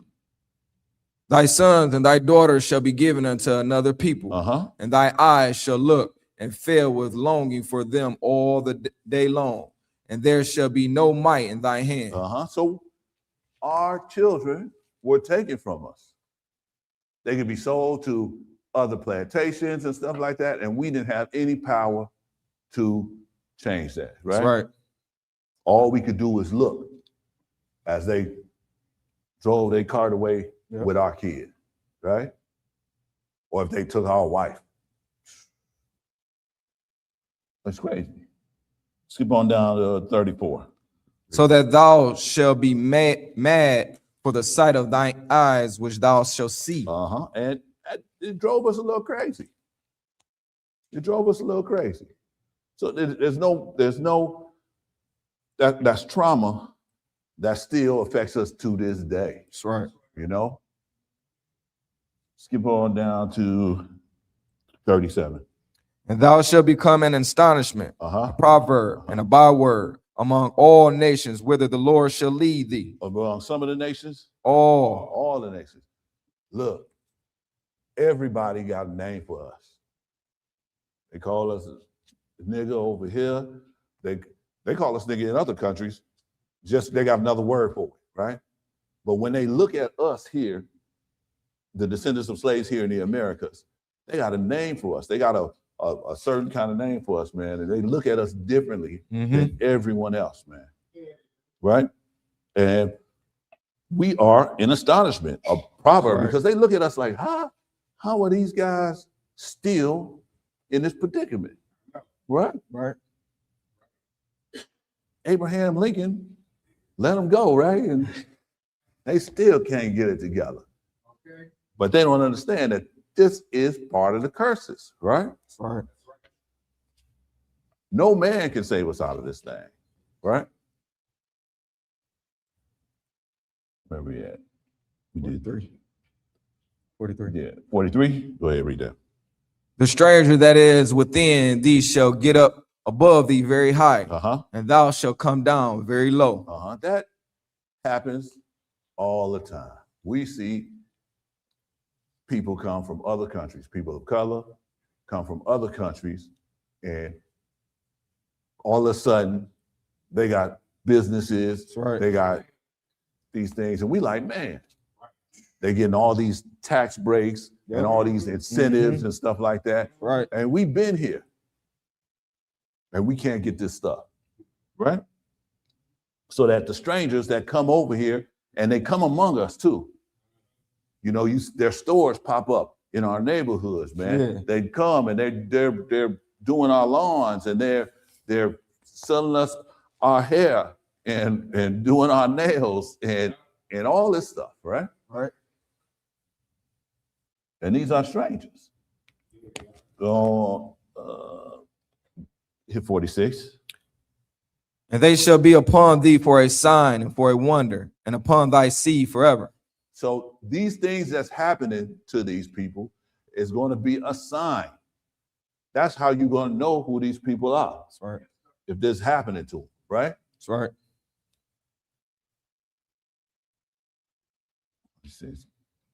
Thy sons and thy daughters shall be given unto another people, and thy eyes shall look and fail with longing for them all the day long, and there shall be no might in thy hand. So our children were taken from us. They could be sold to other plantations and stuff like that, and we didn't have any power to change that, right? That's right. All we could do was look as they drove their cart away with our kid, right? Or if they took our wife. That's crazy. Skip on down to 34. So that thou shalt be mad for the sight of thine eyes, which thou shalt see. And it drove us a little crazy. It drove us a little crazy. So there's no that's trauma that still affects us to this day. That's right. You know? Skip on down to 37. And thou shalt become an astonishment, a proverb, and a byword among all nations, whither the Lord shall lead thee. Among some of the nations? All the nations. Look, everybody got a name for us. They call us a nigga over here. They call us nigga in other countries. Just they got another word for it, right? But when they look at us here, the descendants of slaves here in the Americas, they got a name for us. They got a certain kind of name for us, man. And they look at us differently than everyone else, man. Right? And we are in astonishment, a proverb, because they look at us like, how are these guys still in this predicament? Right? Right. Abraham Lincoln let them go, right? And they still can't get it together. But they don't understand that this is part of the curses, right? Right. No man can save us out of this thing, right? Where we at? We did 43. Yeah, 43. Go ahead, read that. The stranger that is within thee shall get up above thee very high, and thou shalt come down very low. That happens all the time. We see people come from other countries, people of color come from other countries, and all of a sudden they got businesses, right. They got these things, and we like, man, They're getting all these tax breaks Yep. and all these incentives and stuff like that. Right. And we've been here. And we can't get this stuff. Right? So that the strangers that come over here, and they come among us too. You know, their stores pop up in our neighborhoods, man. Yeah. They come and they're doing our lawns, and they're selling us our hair and doing our nails and all this stuff, right? Right. And these are strangers. So hit 46. And they shall be upon thee for a sign and for a wonder, and upon thy seed forever. So these things that's happening to these people is going to be a sign. That's how you're going to know who these people are. That's right. If this is happening to them, right? That's right.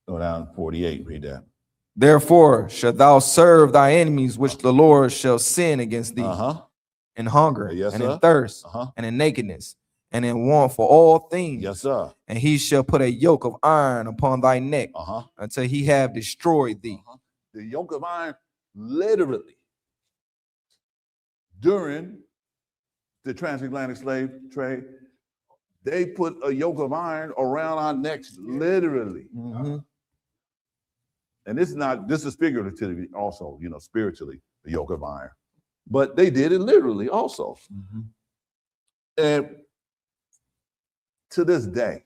Go down 48, read that. Therefore shalt thou serve thy enemies, which the Lord shall send against thee, in hunger, Yes, and sir. in thirst, and in nakedness, and in want for all things. Yes, sir. And he shall put a yoke of iron upon thy neck until he have destroyed thee. The yoke of iron, literally, during the transatlantic slave trade, they put a yoke of iron around our necks, literally. And this is figuratively also, you know, spiritually, the yoke of iron. But they did it literally also. And to this day,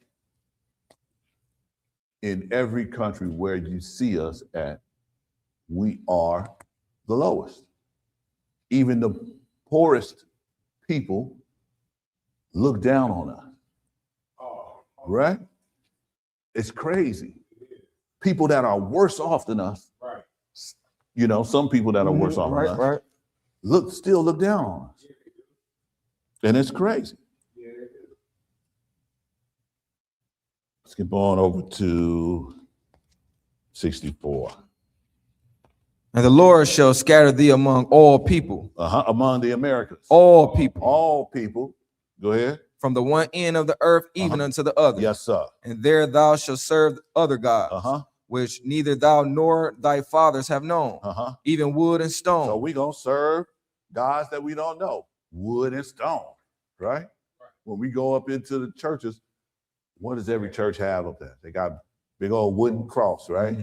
in every country where you see us at, we are the lowest. Even the poorest people look down on us. Right? It's crazy. People that are worse off than us, you know, some people that are worse off than us, still look down on us. And it's crazy. Skip on over to 64. And the Lord shall scatter thee among all people. Among the Americans. All people. All people. Go ahead. From the one end of the earth even unto the other. Yes, sir. And there thou shalt serve other gods, which neither thou nor thy fathers have known, even wood and stone. So we're going to serve gods that we don't know, wood and stone, right? When we go up into the churches, what does every church have up there? They got big old wooden cross, right?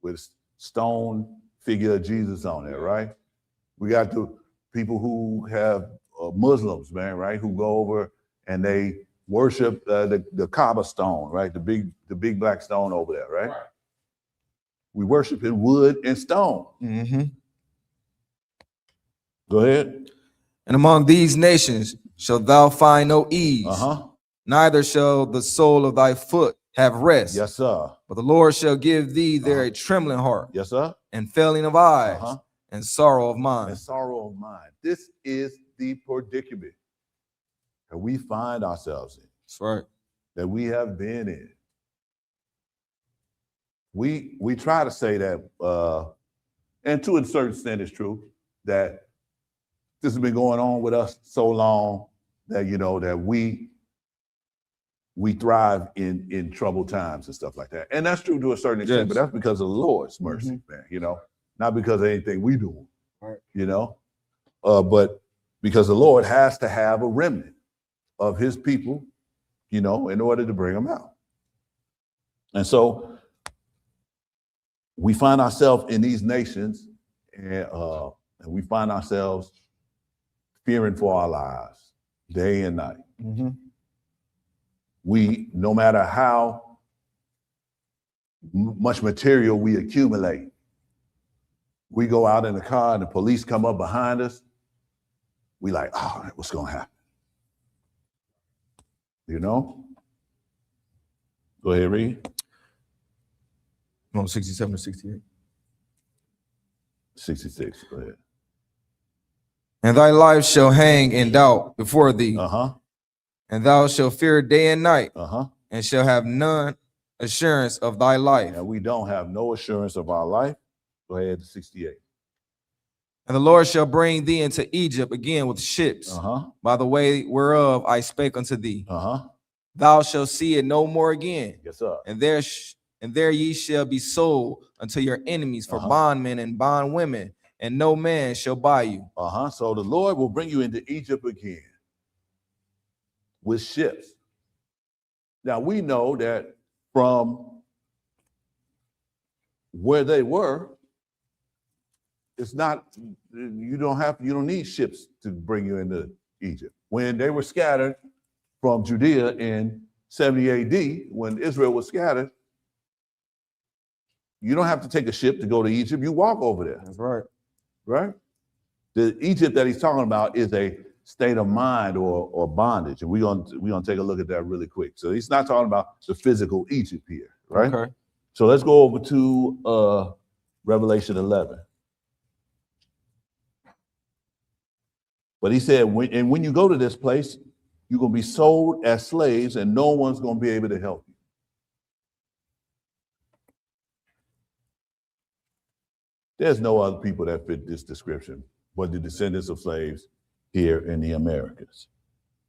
With a stone figure of Jesus on there, right? We got the people who have Muslims, man, right? Who go over and they worship the Kaaba stone, right? The big black stone over there, right? We worship in wood and stone. Go ahead. And among these nations shalt thou find no ease, neither shall the sole of thy foot have rest. Yes, sir. But the Lord shall give thee there a trembling heart. Yes, sir. And failing of eyes, and sorrow of mind. And sorrow of mind. This is the predicament that we find ourselves in. That's right. That we have been in. We try to say that, and to a certain extent it's true, that this has been going on with us so long that, you know, that we thrive in troubled times and stuff like that. And that's true to a certain extent, but that's because of the Lord's mercy, man, you know, not because of anything we do, you know, but because the Lord has to have a remnant of his people, you know, in order to bring them out. And so we find ourselves in these nations and we find ourselves fearing for our lives day and night. We, no matter how much material we accumulate, we go out in the car and the police come up behind us. We like, oh, what's going to happen? You know? Go ahead, read. 67 to 68. 66, go ahead. And thy life shall hang in doubt before thee. And thou shalt fear day and night, and shall have none assurance of thy life. And we don't have no assurance of our life. Go ahead to 68. And the Lord shall bring thee into Egypt again with ships, by the way whereof I spake unto thee. thou shalt see it no more again. Yes, sir. And there ye shall be sold unto your enemies for bondmen and bondwomen, and no man shall buy you. So the Lord will bring you into Egypt again with ships. Now we know that from where they were, it's not, you don't need ships to bring you into Egypt. When they were scattered from Judea in 70 AD, when Israel was scattered, you don't have to take a ship to go to Egypt. You walk over there. That's right. Right? The Egypt that he's talking about is a state of mind or bondage. And we're gonna take a look at that really quick. So he's not talking about the physical Egypt here, right? Okay. So let's go over to Revelation 11. But he said, when you go to this place, you're going to be sold as slaves and no one's going to be able to help you. There's no other people that fit this description but the descendants of slaves here in the Americas.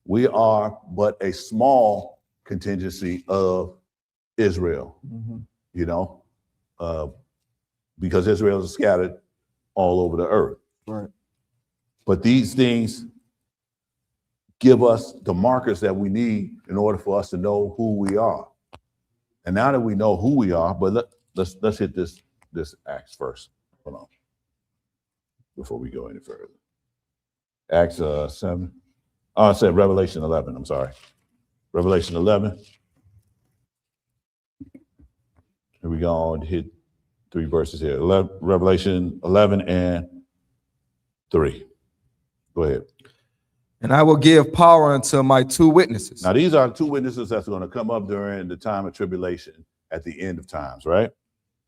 We are but a small contingency of Israel, you know, because Israel is scattered all over the earth. Right. But these things give us the markers that we need in order for us to know who we are. And now that we know who we are, but let's hit this Acts first. Hold on. Before we go any further. Acts 7. Oh, I said Revelation 11. I'm sorry. Revelation 11. Here we go and hit 3 verses here. Revelation 11 and 3. Go ahead. And I will give power unto my 2 witnesses. Now, these are the 2 witnesses that's going to come up during the time of tribulation at the end of times, right?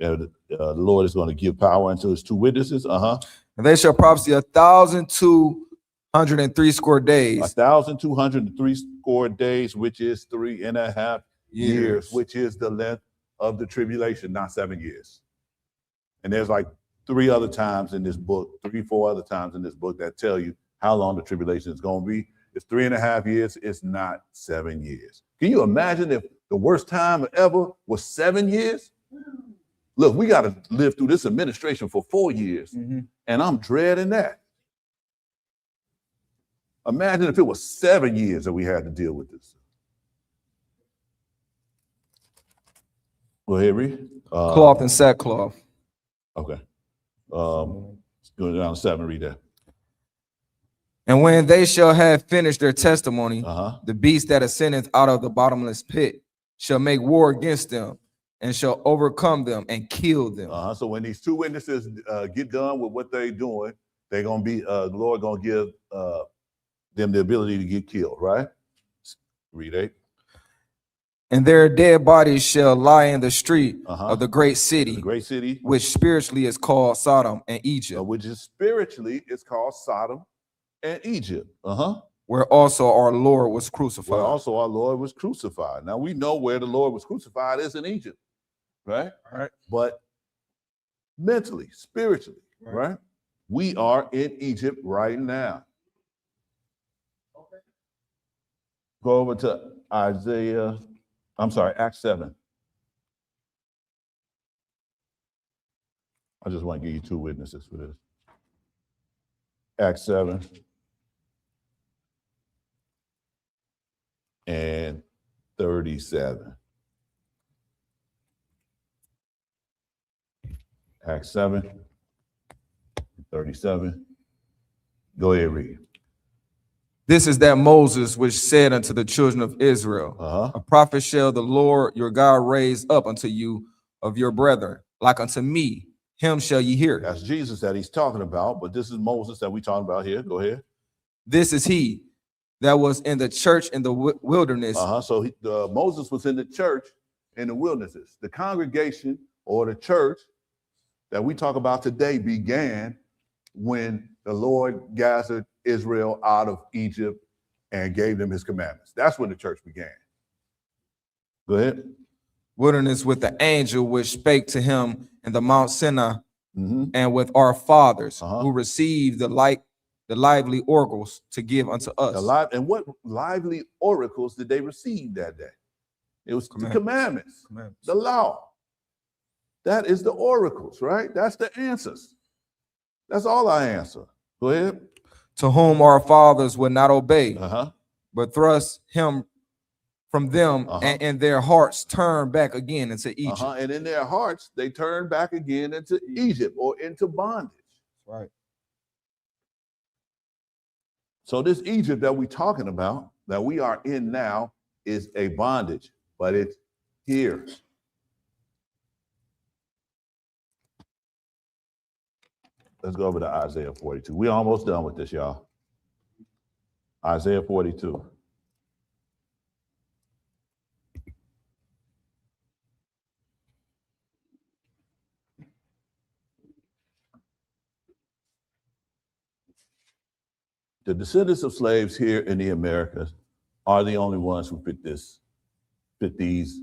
The Lord is going to give power unto his 2 witnesses. And they shall prophesy 1,203 score days. 1,203 score days, which is 3.5 years, which is the length of the tribulation, not 7 years. And there's like 3 other times in this book, 4 other times in this book that tell you how long the tribulation is going to be. It's 3.5 years. It's not 7 years. Can you imagine if the worst time ever was 7 years? Look, we got to live through this administration for 4 years, and I'm dreading that. Imagine if it was 7 years that we had to deal with this. Go ahead, read. Cloth and sackcloth. Okay. Go down to 7, read that. And when they shall have finished their testimony, the beast that ascendeth out of the bottomless pit shall make war against them and shall overcome them and kill them. So when these 2 witnesses get done with what they're doing, they're going to be, the Lord going to give them the ability to get killed, right? Read 8. And their dead bodies shall lie in the street of the great city, which spiritually is called Sodom and Egypt. Which is spiritually is called Sodom and Egypt. Where also our Lord was crucified. Now we know where the Lord was crucified is in Egypt, right? Right. But mentally, spiritually, right? We are in Egypt right now. Okay. Go over to Acts 7. I just want to give you 2 witnesses for this. Acts 7 and 37. Acts 7, 37. Go ahead, read. This is that Moses which said unto the children of Israel, a prophet shall the Lord your God raise up unto you of your brethren, like unto me, him shall ye hear. That's Jesus that he's talking about, but this is Moses that we're talking about here. Go ahead. This is he that was in the church in the wilderness. So Moses was in the church in the wildernesses. The congregation or the church that we talk about today began when the Lord gathered Israel out of Egypt and gave them his commandments. That's when the church began. Go ahead. Wilderness with the angel which spake to him in the Mount Sinai, and with our fathers who received the the lively oracles to give unto us. And what lively oracles did they receive that day? It was the commandments, the law. That is the oracles, right? That's the answers. That's all I answer. Go ahead. To whom our fathers would not obey, Uh-huh. but thrust him from them, and in their hearts turn back again into Egypt. And in their hearts, they turn back again into Egypt or into bondage. Right. So this Egypt that we're talking about, that we are in now, is a bondage, but it's here. Let's go over to Isaiah 42. We're almost done with this, y'all. Isaiah 42. The descendants of slaves here in the Americas are the only ones who fit these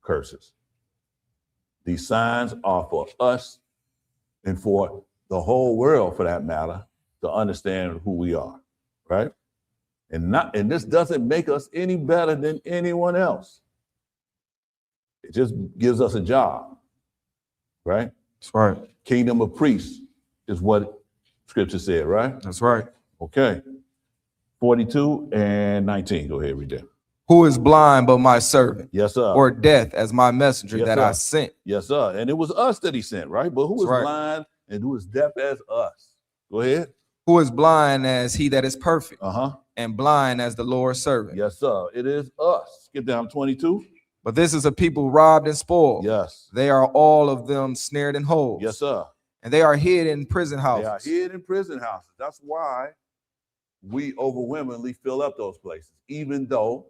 curses. These signs are for us and for the whole world, for that matter, to understand who we are, right? And this doesn't make us any better than anyone else. It just gives us a job, right? That's right. Kingdom of priests is what Scripture said, right? That's right. Okay. 42 and 19. Go ahead, read that. Who is blind but my servant? Yes, sir. Or deaf as my messenger Yes, that sir. I sent? Yes, sir. And it was us that he sent, right? But who is blind and who is deaf as us? Go ahead. Who is blind as he that is perfect? Uh-huh. And blind as the Lord's servant? Yes, sir. It is us. Skip down 22. But this is a people robbed and spoiled. Yes. They are all of them snared in holes. Yes, sir. And they are hid in prison houses. They are hid in prison houses. That's why we overwhelmingly fill up those places, even though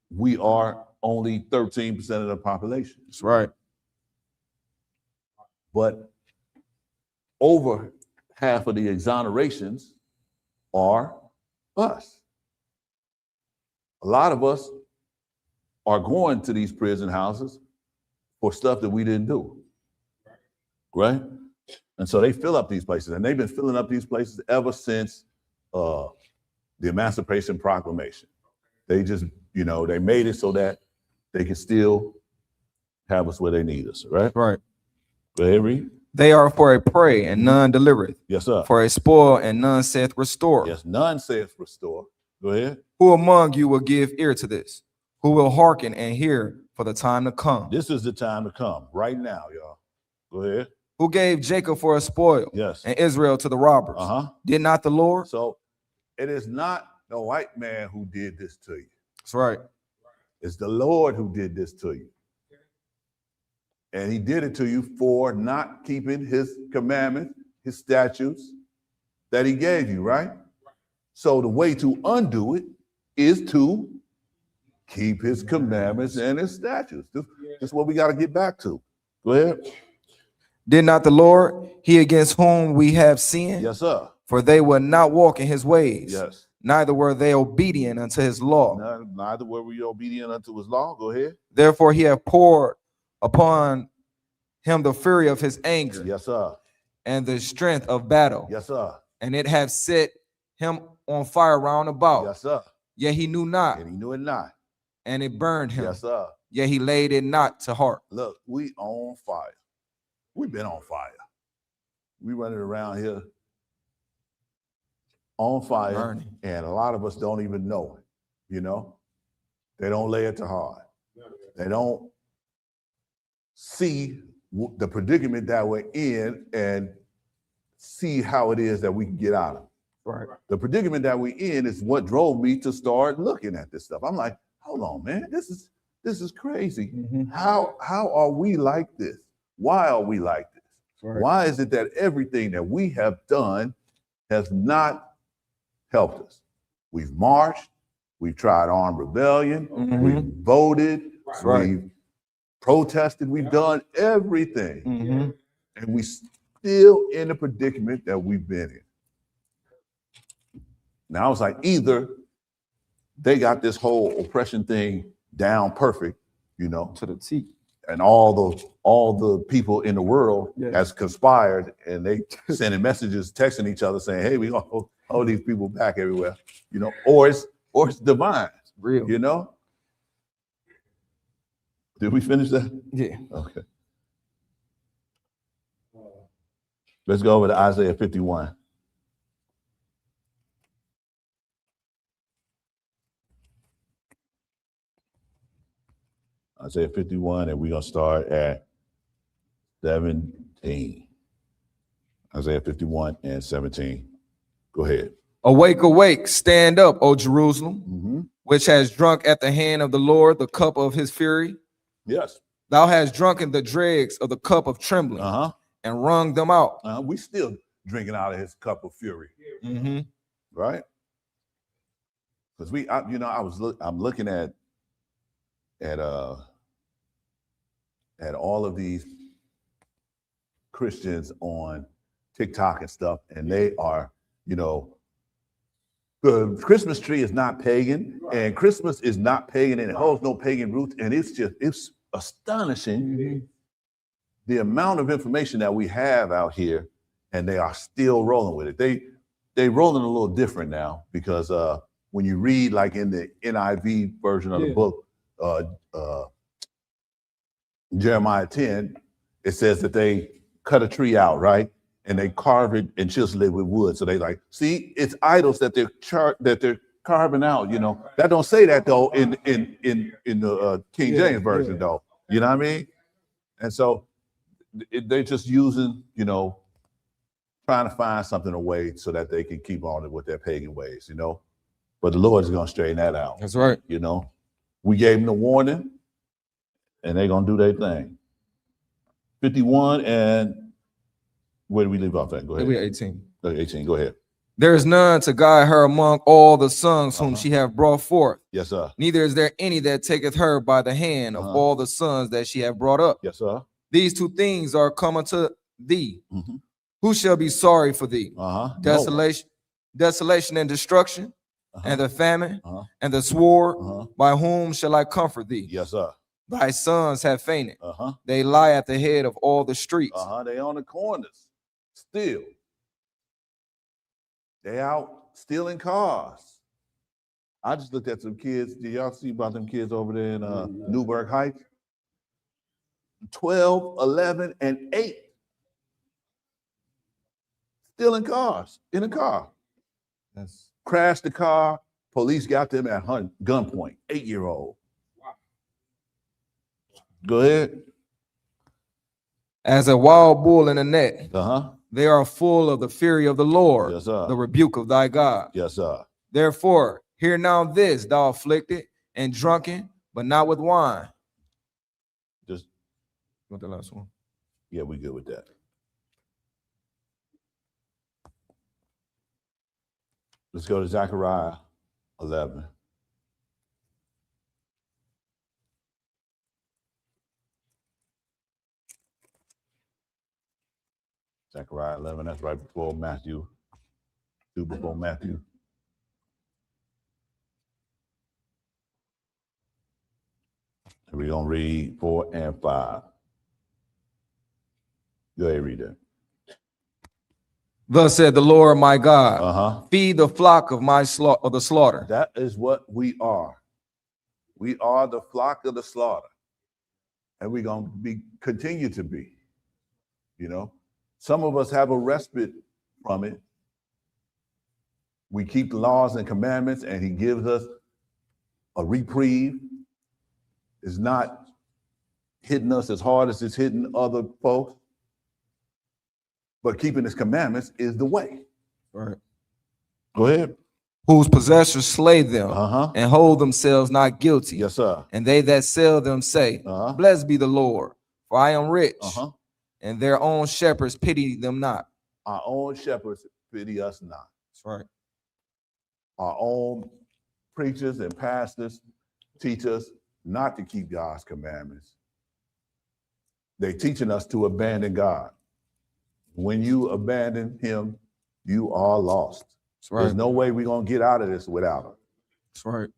we are only 13% of the population. That's right. But over half of the exonerations are us. A lot of us are going to these prison houses for stuff that we didn't do, right? And so they fill up these places, and they've been filling up these places ever since the Emancipation Proclamation. They just, they made it so that they can still have us where they need us, right? Right. Go ahead, read. They are for a prey, and none delivereth. Yes, sir. For a spoil, and none saith restore. Yes, none saith restore. Go ahead. Who among you will give ear to this? Who will hearken and hear for the time to come? This is the time to come, right now, y'all. Go ahead. Who gave Jacob for a spoil? Yes. And Israel to the robbers? Did not the Lord? So it is not the white man who did this to you. That's right. It's the Lord who did this to you. And he did it to you for not keeping his commandments, his statutes that he gave you, right? So the way to undo it is to keep his commandments and his statutes. This is what we got to get back to. Go ahead. Did not the Lord, he against whom we have sinned? Yes, sir. For they would not walk in his ways. Yes. Neither were they obedient unto his law. Neither were we obedient unto his law. Go ahead. Therefore he hath poured upon him the fury of his anger. Yes, sir. And the strength of battle. Yes, sir. And it hath set him on fire round about. Yes, sir. Yet he knew not. And he knew it not. And it burned him. Yes, sir. Yet he laid it not to heart. Look, we on fire. We've been on fire. We running around here on fire, burning. And a lot of us don't even know it. They don't lay it to heart. They don't see the predicament that we're in and see how it is that we can get out of it. Right. The predicament that we're in is what drove me to start looking at this stuff. I'm like, hold on, man, this is crazy. Mm-hmm. How are we like this? Why are we like this? Right. Why is it that everything that we have done has not helped us? We've marched, we've tried armed rebellion, we've voted, we've protested, we've done everything. And we still in the predicament that we've been in. Now, I was like, either they got this whole oppression thing down perfect, to the T, and all the people in the world has conspired, and they sending messages, texting each other saying, hey, we gonna hold these people back everywhere, you know, or it's divine, Real. you know. Did we finish that? Yeah. Okay. Let's go over to Isaiah 51. Isaiah 51, and we're going to start at 17. Isaiah 51 and 17. Go ahead. Awake, awake, stand up, O Jerusalem, Mm-hmm. which has drunk at the hand of the Lord the cup of his fury. Yes. Thou hast drunken the dregs of the cup of trembling and wrung them out. We still drinking out of his cup of fury, right? Because I'm looking at all of these Christians on TikTok and stuff, and they are, you know, the Christmas tree is not pagan, and Christmas is not pagan, and it holds no pagan roots, and it's astonishing the amount of information that we have out here, and they are still rolling with it. They rolling a little different now, because when you read like in the NIV version of the book, Jeremiah 10, it says that they cut a tree out, right? And they carve it and chisel it with wood. So they like, see, it's idols that they're carving out, you know. That don't say that though in the King James version though. You know what I mean? And so they're just using, you know, trying to find something away so that they can keep on with their pagan ways, you know. But the Lord is going to straighten that out. That's right. You know, we gave them the warning, and they're going to do their thing. 51, and where do we leave off at? Go ahead. We 18. 18, go ahead. There is none to guide her among all the sons whom she hath brought forth. Yes, sir. Neither is there any that taketh her by the hand of all the sons that she hath brought up. Yes, sir. These two things are come unto thee. Who shall be sorry for thee? Desolation and destruction, and the famine, and the sword. By whom shall I comfort thee? Yes, sir. Thy sons have fainted. They lie at the head of all the streets. They on the corners still. They out stealing cars. I just looked at some kids. Did y'all see about them kids over there in Newburgh Heights? 12, 11, and 8. Stealing cars in a car. Crashed the car. Police got them at gunpoint. 8-year-old. Go ahead. As a wild bull in a net. They are full of the fury of the Lord. Yes, sir. The rebuke of thy God. Yes, sir. Therefore, hear now this, thou afflicted and drunken, but not with wine. Just what the last one? Yeah, we good with that. Let's go to Zechariah 11. Zechariah 11, that's right before Matthew, before Matthew. And we're going to read 4 and 5. Go ahead, read that. Thus said the Lord my God, feed the flock of my the slaughter. That is what we are. We are the flock of the slaughter. And we're going to continue to be, you know. Some of us have a respite from it. We keep the laws and commandments, and he gives us a reprieve. It's not hitting us as hard as it's hitting other folks. But keeping his commandments is the way. Right. Go ahead. Whose possessors slay them and hold themselves not guilty. Yes, sir. And they that sell them say, blessed be the Lord, for I am rich. And their own shepherds pity them not. Our own shepherds pity us not. That's right. Our own preachers and pastors teach us not to keep God's commandments. They're teaching us to abandon God. When you abandon him, you are lost. That's right. There's no way we're going to get out of this without him. That's right.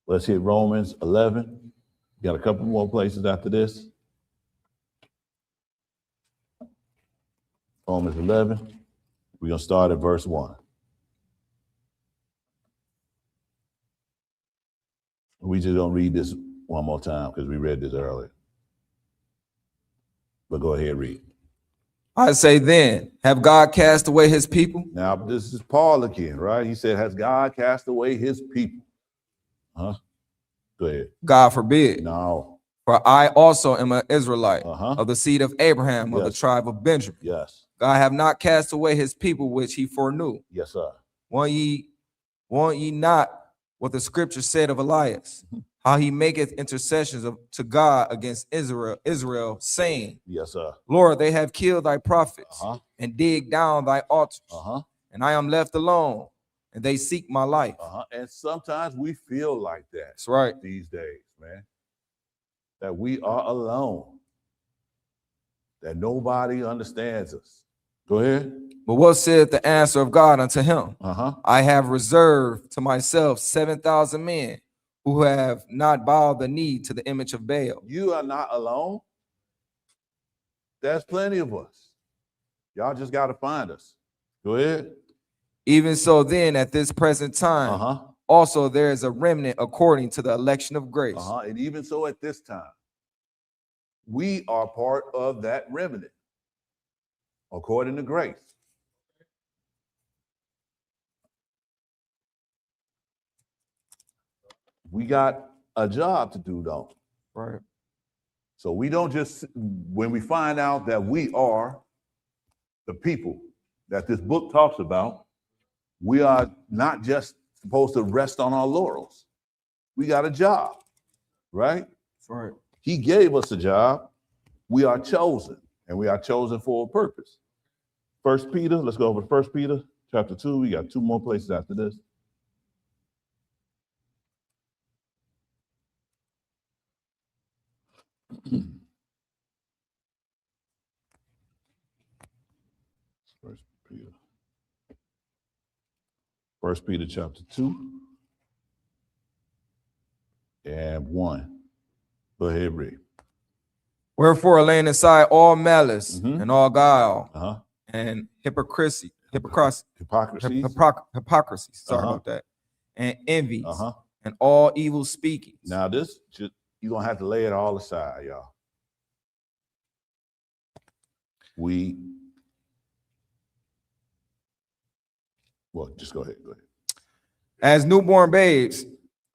Let's hit Romans 11. Got a couple more places after this. Romans 11. We're going to start at verse 1. We just going to read this one more time because we read this earlier. But go ahead, read. I say then, have God cast away his people? Now, this is Paul again, right? He said, has God cast away his people? Huh? Go ahead. God forbid. No. For I also am an Israelite Uh-huh. of the seed of Abraham, of the Yes. tribe of Benjamin. Yes. God have not cast away his people which he foreknew. Yes, sir. Want ye not what the scripture said of Elias, how he maketh intercessions to God against Israel, saying, Yes, sir. Lord, they have killed thy prophets Uh-huh. and dig down thy altars, Uh-huh. and I am left alone, and they seek my life. Uh-huh. And sometimes we feel like that. That's right. These days, man. That we are alone. That nobody understands us. Go ahead. But what said the answer of God unto him? Uh-huh. I have reserved to myself 7,000 men who have not bowed the knee to the image of Baal. You are not alone. There's plenty of us. Y'all just got to find us. Go ahead. Even so then, at this present time, Uh-huh. also there is a remnant according to the election of grace. Uh-huh. And even so at this time, we are part of that remnant according to grace. We got a job to do, though. Right. So we don't just, when we find out that we are the people that this book talks about, we are not just supposed to rest on our laurels. We got a job, right? Right. He gave us a job. We are chosen, and we are chosen for a purpose. 1 Peter, let's go over to 1 Peter chapter 2. We got two more places after this. First Peter chapter 2 and 1. Go ahead, read. Wherefore, laying aside all malice and all guile Uh-huh. and hypocrisy. Hypocrisies. Sorry Uh-huh. about that. And envies Uh-huh. and all evil speakings. Now this, you're going to have to lay it all aside, y'all. Well, just go ahead. Go ahead. As newborn babes,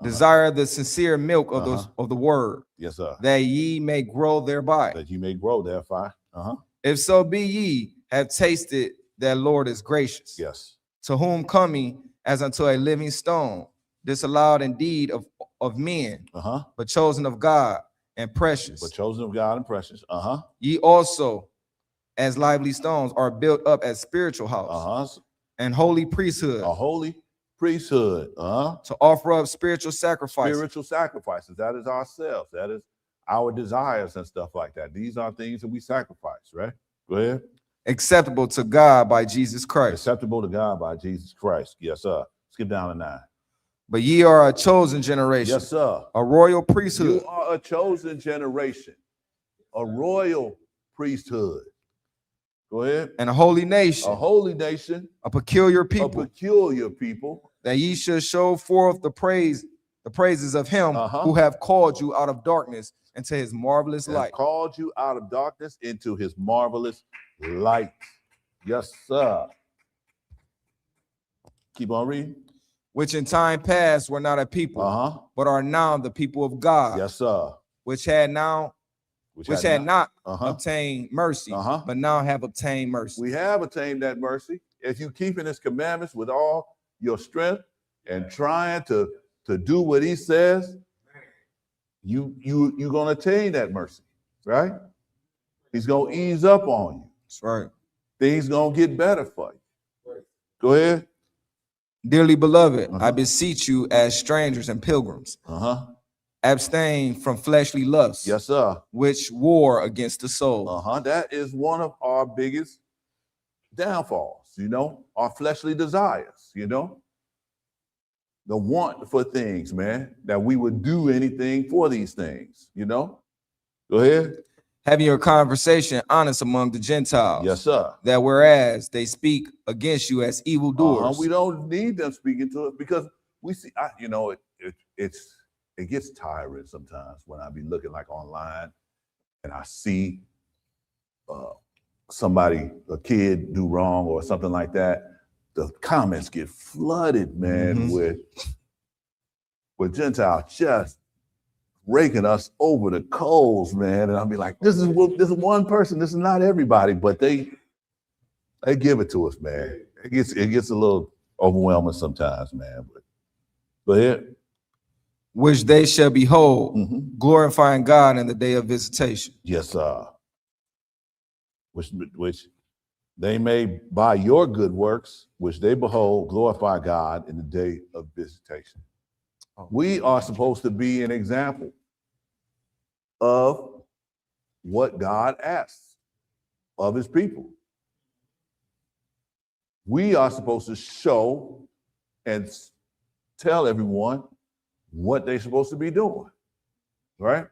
desire the sincere milk of the word. Yes, sir. That ye may grow thereby. That you may grow thereby. Uh-huh. If so be ye have tasted that Lord is gracious. Yes. To whom coming as unto a living stone, disallowed indeed of men, but chosen of God and precious. But chosen of God and precious. Uh-huh. Ye also, as lively stones, are built up as spiritual house. Uh-huh. And holy priesthood. A holy priesthood. To offer up spiritual sacrifices. Spiritual sacrifices. That is ourselves. That is our desires and stuff like that. These are things that we sacrifice, right? Go ahead. Acceptable to God by Jesus Christ. Acceptable to God by Jesus Christ. Yes, sir. Skip down to 9. But ye are a chosen generation. Yes, sir. A royal priesthood. You are a chosen generation. A royal priesthood. Go ahead. And a holy nation. A holy nation. A peculiar people. A peculiar people. That ye should show forth the praises of him who have called you out of darkness into his marvelous light. Called you out of darkness into his marvelous light. Yes, sir. Keep on reading. Which in time past were not a people, but are now the people of God. Yes, sir. Which had not obtained mercy, but now have obtained mercy. We have attained that mercy. If you keeping his commandments with all your strength and trying to do what he says, you're going to attain that mercy, right? He's going to ease up on you. That's right. Things going to get better for you. Go ahead. Dearly beloved, I beseech you as strangers and pilgrims, abstain from fleshly lusts. Yes, sir. Which war against the soul. That is one of our biggest downfalls, our fleshly desires, the want for things, man, that we would do anything for these things, you know? Go ahead. Having your conversation honest among the Gentiles. Yes, sir. That whereas they speak against you as evildoers. We don't need them speaking to us because we see, it gets tiring sometimes when I be looking like online and I see a kid do wrong or something like that. The comments get flooded, man, with Gentiles just raking us over the coals, man. And I'll be like, this is one person, this is not everybody, but they give it to us, man. It gets a little overwhelming sometimes, man. But go ahead. Which they shall behold, glorifying God in the day of visitation. Yes, sir. Which they may, by your good works, which they behold, glorify God in the day of visitation. We are supposed to be an example of what God asks of his people. We are supposed to show and tell everyone what they're supposed to be doing, right?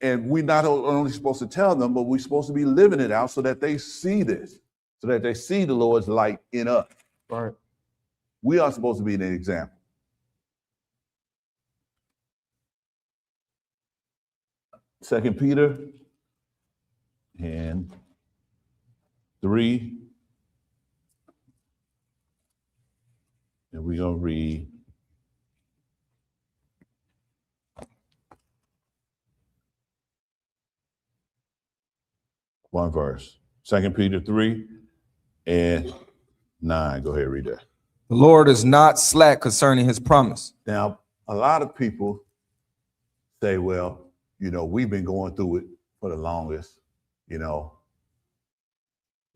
And we're not only supposed to tell them, but we're supposed to be living it out so that they see this, so that they see the Lord's light in us. Right. We are supposed to be an example. Second Peter and 3. And we're going to read one verse. 2 Peter 3 and 9. Go ahead, read that. The Lord is not slack concerning his promise. Now, a lot of people say, well, we've been going through it for the longest. The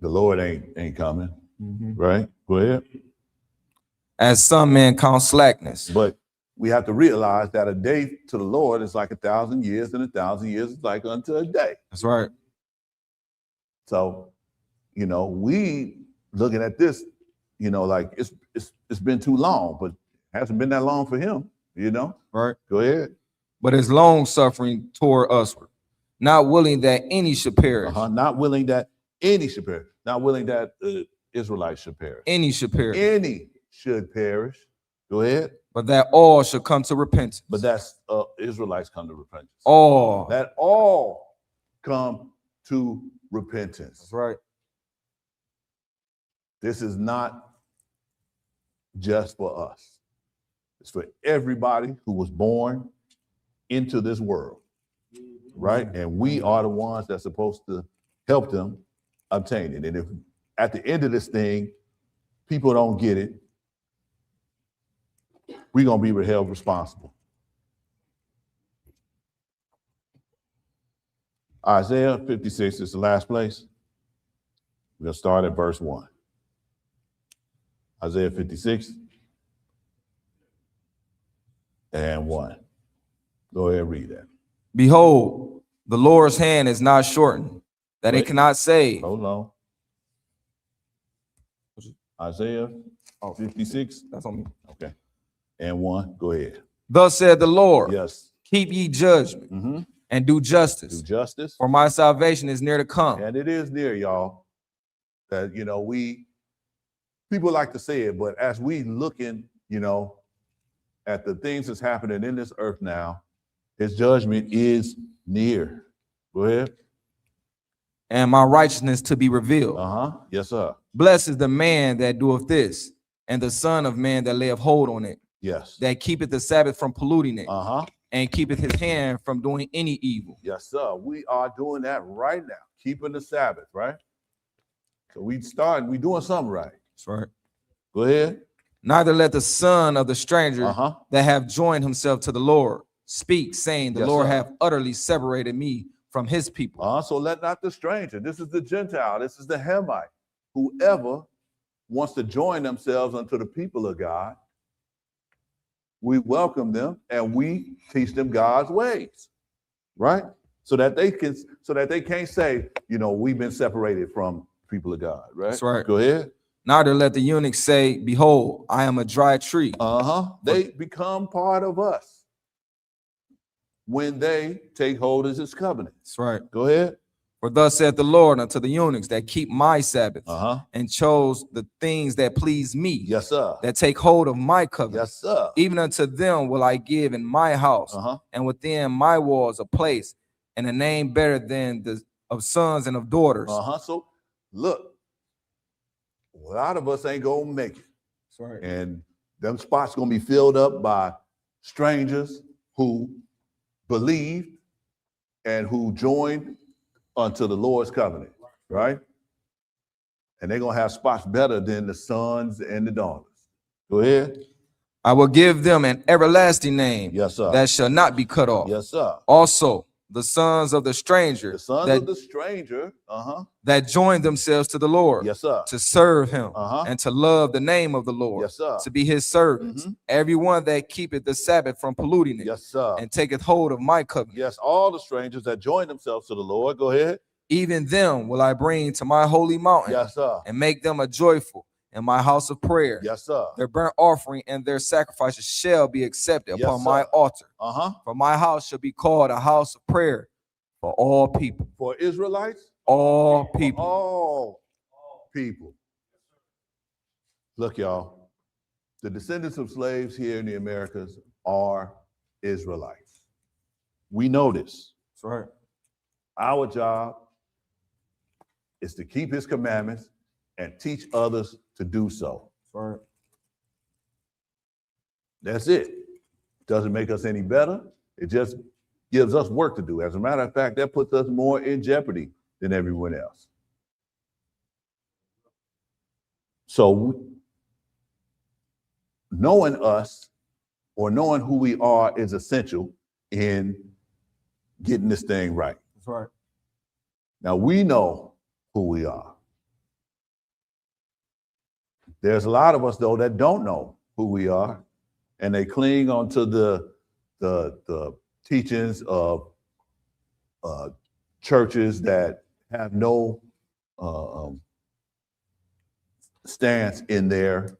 Lord ain't coming, right? Go ahead. As some men count slackness. But we have to realize that a day to the Lord is like 1,000 years, and 1,000 years is like unto a day. That's right. So, we looking at this, like it's been too long, but it hasn't been that long for him, Right. Go ahead. But his long suffering toward usward, not willing that any should perish. Not willing that any should perish. Not willing that Israelites should perish. Any should perish. Any should perish. Go ahead. But that all should come to repentance. But that's Israelites come to repentance. All. That all come to repentance. That's right. This is not just for us. It's for everybody who was born into this world, right? And we are the ones that's supposed to help them obtain it. And if at the end of this thing, people don't get it, we're going to be held responsible. Isaiah 56 is the last place. We're going to start at verse 1. Isaiah 56 and 1. Go ahead and read that. Behold, the Lord's hand is not shortened, that it cannot save. Hold on. Isaiah 56. That's on me. Okay. And 1. Go ahead. Thus said the Lord. Yes. Keep ye judgment and do justice. Do justice. For my salvation is near to come. And it is near, y'all. That, people like to say it, but as we looking, at the things that's happening in this earth now, his judgment is near. Go ahead. And my righteousness to be revealed. Yes, sir. Blessed is the man that doeth this, and the son of man that layeth hold on it. Yes. That keepeth the Sabbath from polluting it. And keepeth his hand from doing any evil. Yes, sir. We are doing that right now, keeping the Sabbath, right? So we doing something right. That's right. Go ahead. Neither let the son of the stranger that have joined himself to the Lord speak, saying, the Lord hath utterly separated me from his people. So let not the stranger, this is the Gentile, this is the Hamite, whoever wants to join themselves unto the people of God, we welcome them and we teach them God's ways, right? So that they can't say, we've been separated from people of God, right? That's right. Go ahead. Neither let the eunuch say, behold, I am a dry tree. They become part of us when they take hold of his covenant. That's right. Go ahead. For thus saith the Lord unto the eunuchs that keep my Sabbath, Uh-huh. and chose the things that please me, Yes, sir. that take hold of my covenant. Yes, sir. Even unto them will I give in my house, and within my walls a place, and a name better than the of sons and of daughters. So look, a lot of us ain't gonna make it. That's right. And them spots gonna be filled up by strangers who believed and who joined unto the Lord's covenant, right? And they're gonna have spots better than the sons and the daughters. Go ahead. I will give them an everlasting name, Yes, sir. that shall not be cut off. Yes, sir. Also, the sons of the stranger, The sons of the stranger, that join themselves to the Lord, yes, sir, to serve him, Uh-huh. and to love the name of the Lord, yes, sir, to be his servants. Everyone that keepeth the Sabbath from polluting it, yes, sir, and taketh hold of my covenant. yes, all the strangers that join themselves to the Lord. Go ahead. Even them will I bring to my holy mountain, Yes, sir, and make them a joyful in my house of prayer. yes, sir, Their burnt offering and their sacrifices shall be accepted Yes, upon sir. my altar. For For my house shall be called a house of prayer for all people. For Israelites, All people. all people. Look, y'all, the descendants of slaves here in the Americas are Israelites. We know this. That's right. Our job is to keep his commandments and teach others to do so. That's right. That's it. Doesn't make us any better. It just gives us work to do. As a matter of fact, that puts us more in jeopardy than everyone else. So knowing us or knowing who we are is essential in getting this thing right. That's right. Now we know who we are. There's a lot of us though that don't know who we are, and they cling onto the teachings of churches that have no stance in their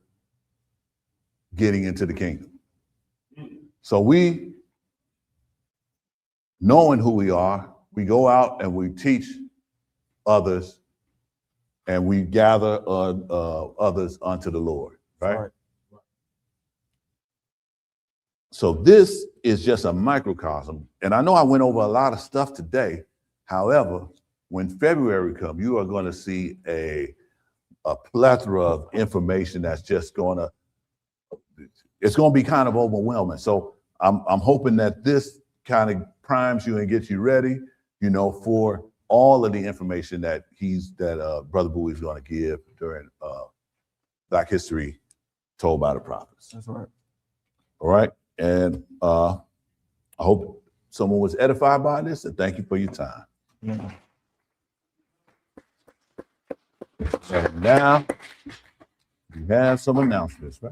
getting into the kingdom. So we, knowing who we are, we go out and we teach others, and we gather others unto the Lord, right? So this is just a microcosm. And I know I went over a lot of stuff today. However, when February comes, you are going to see a plethora of information that's just it's going to be kind of overwhelming. So I'm hoping that this kind of primes you and gets you ready, for all of the information that Brother Bowie is going to give during Black History Told by the Prophets. That's right. All right. And I hope someone was edified by this, and thank you for your time. Yeah. And now we have some announcements, right?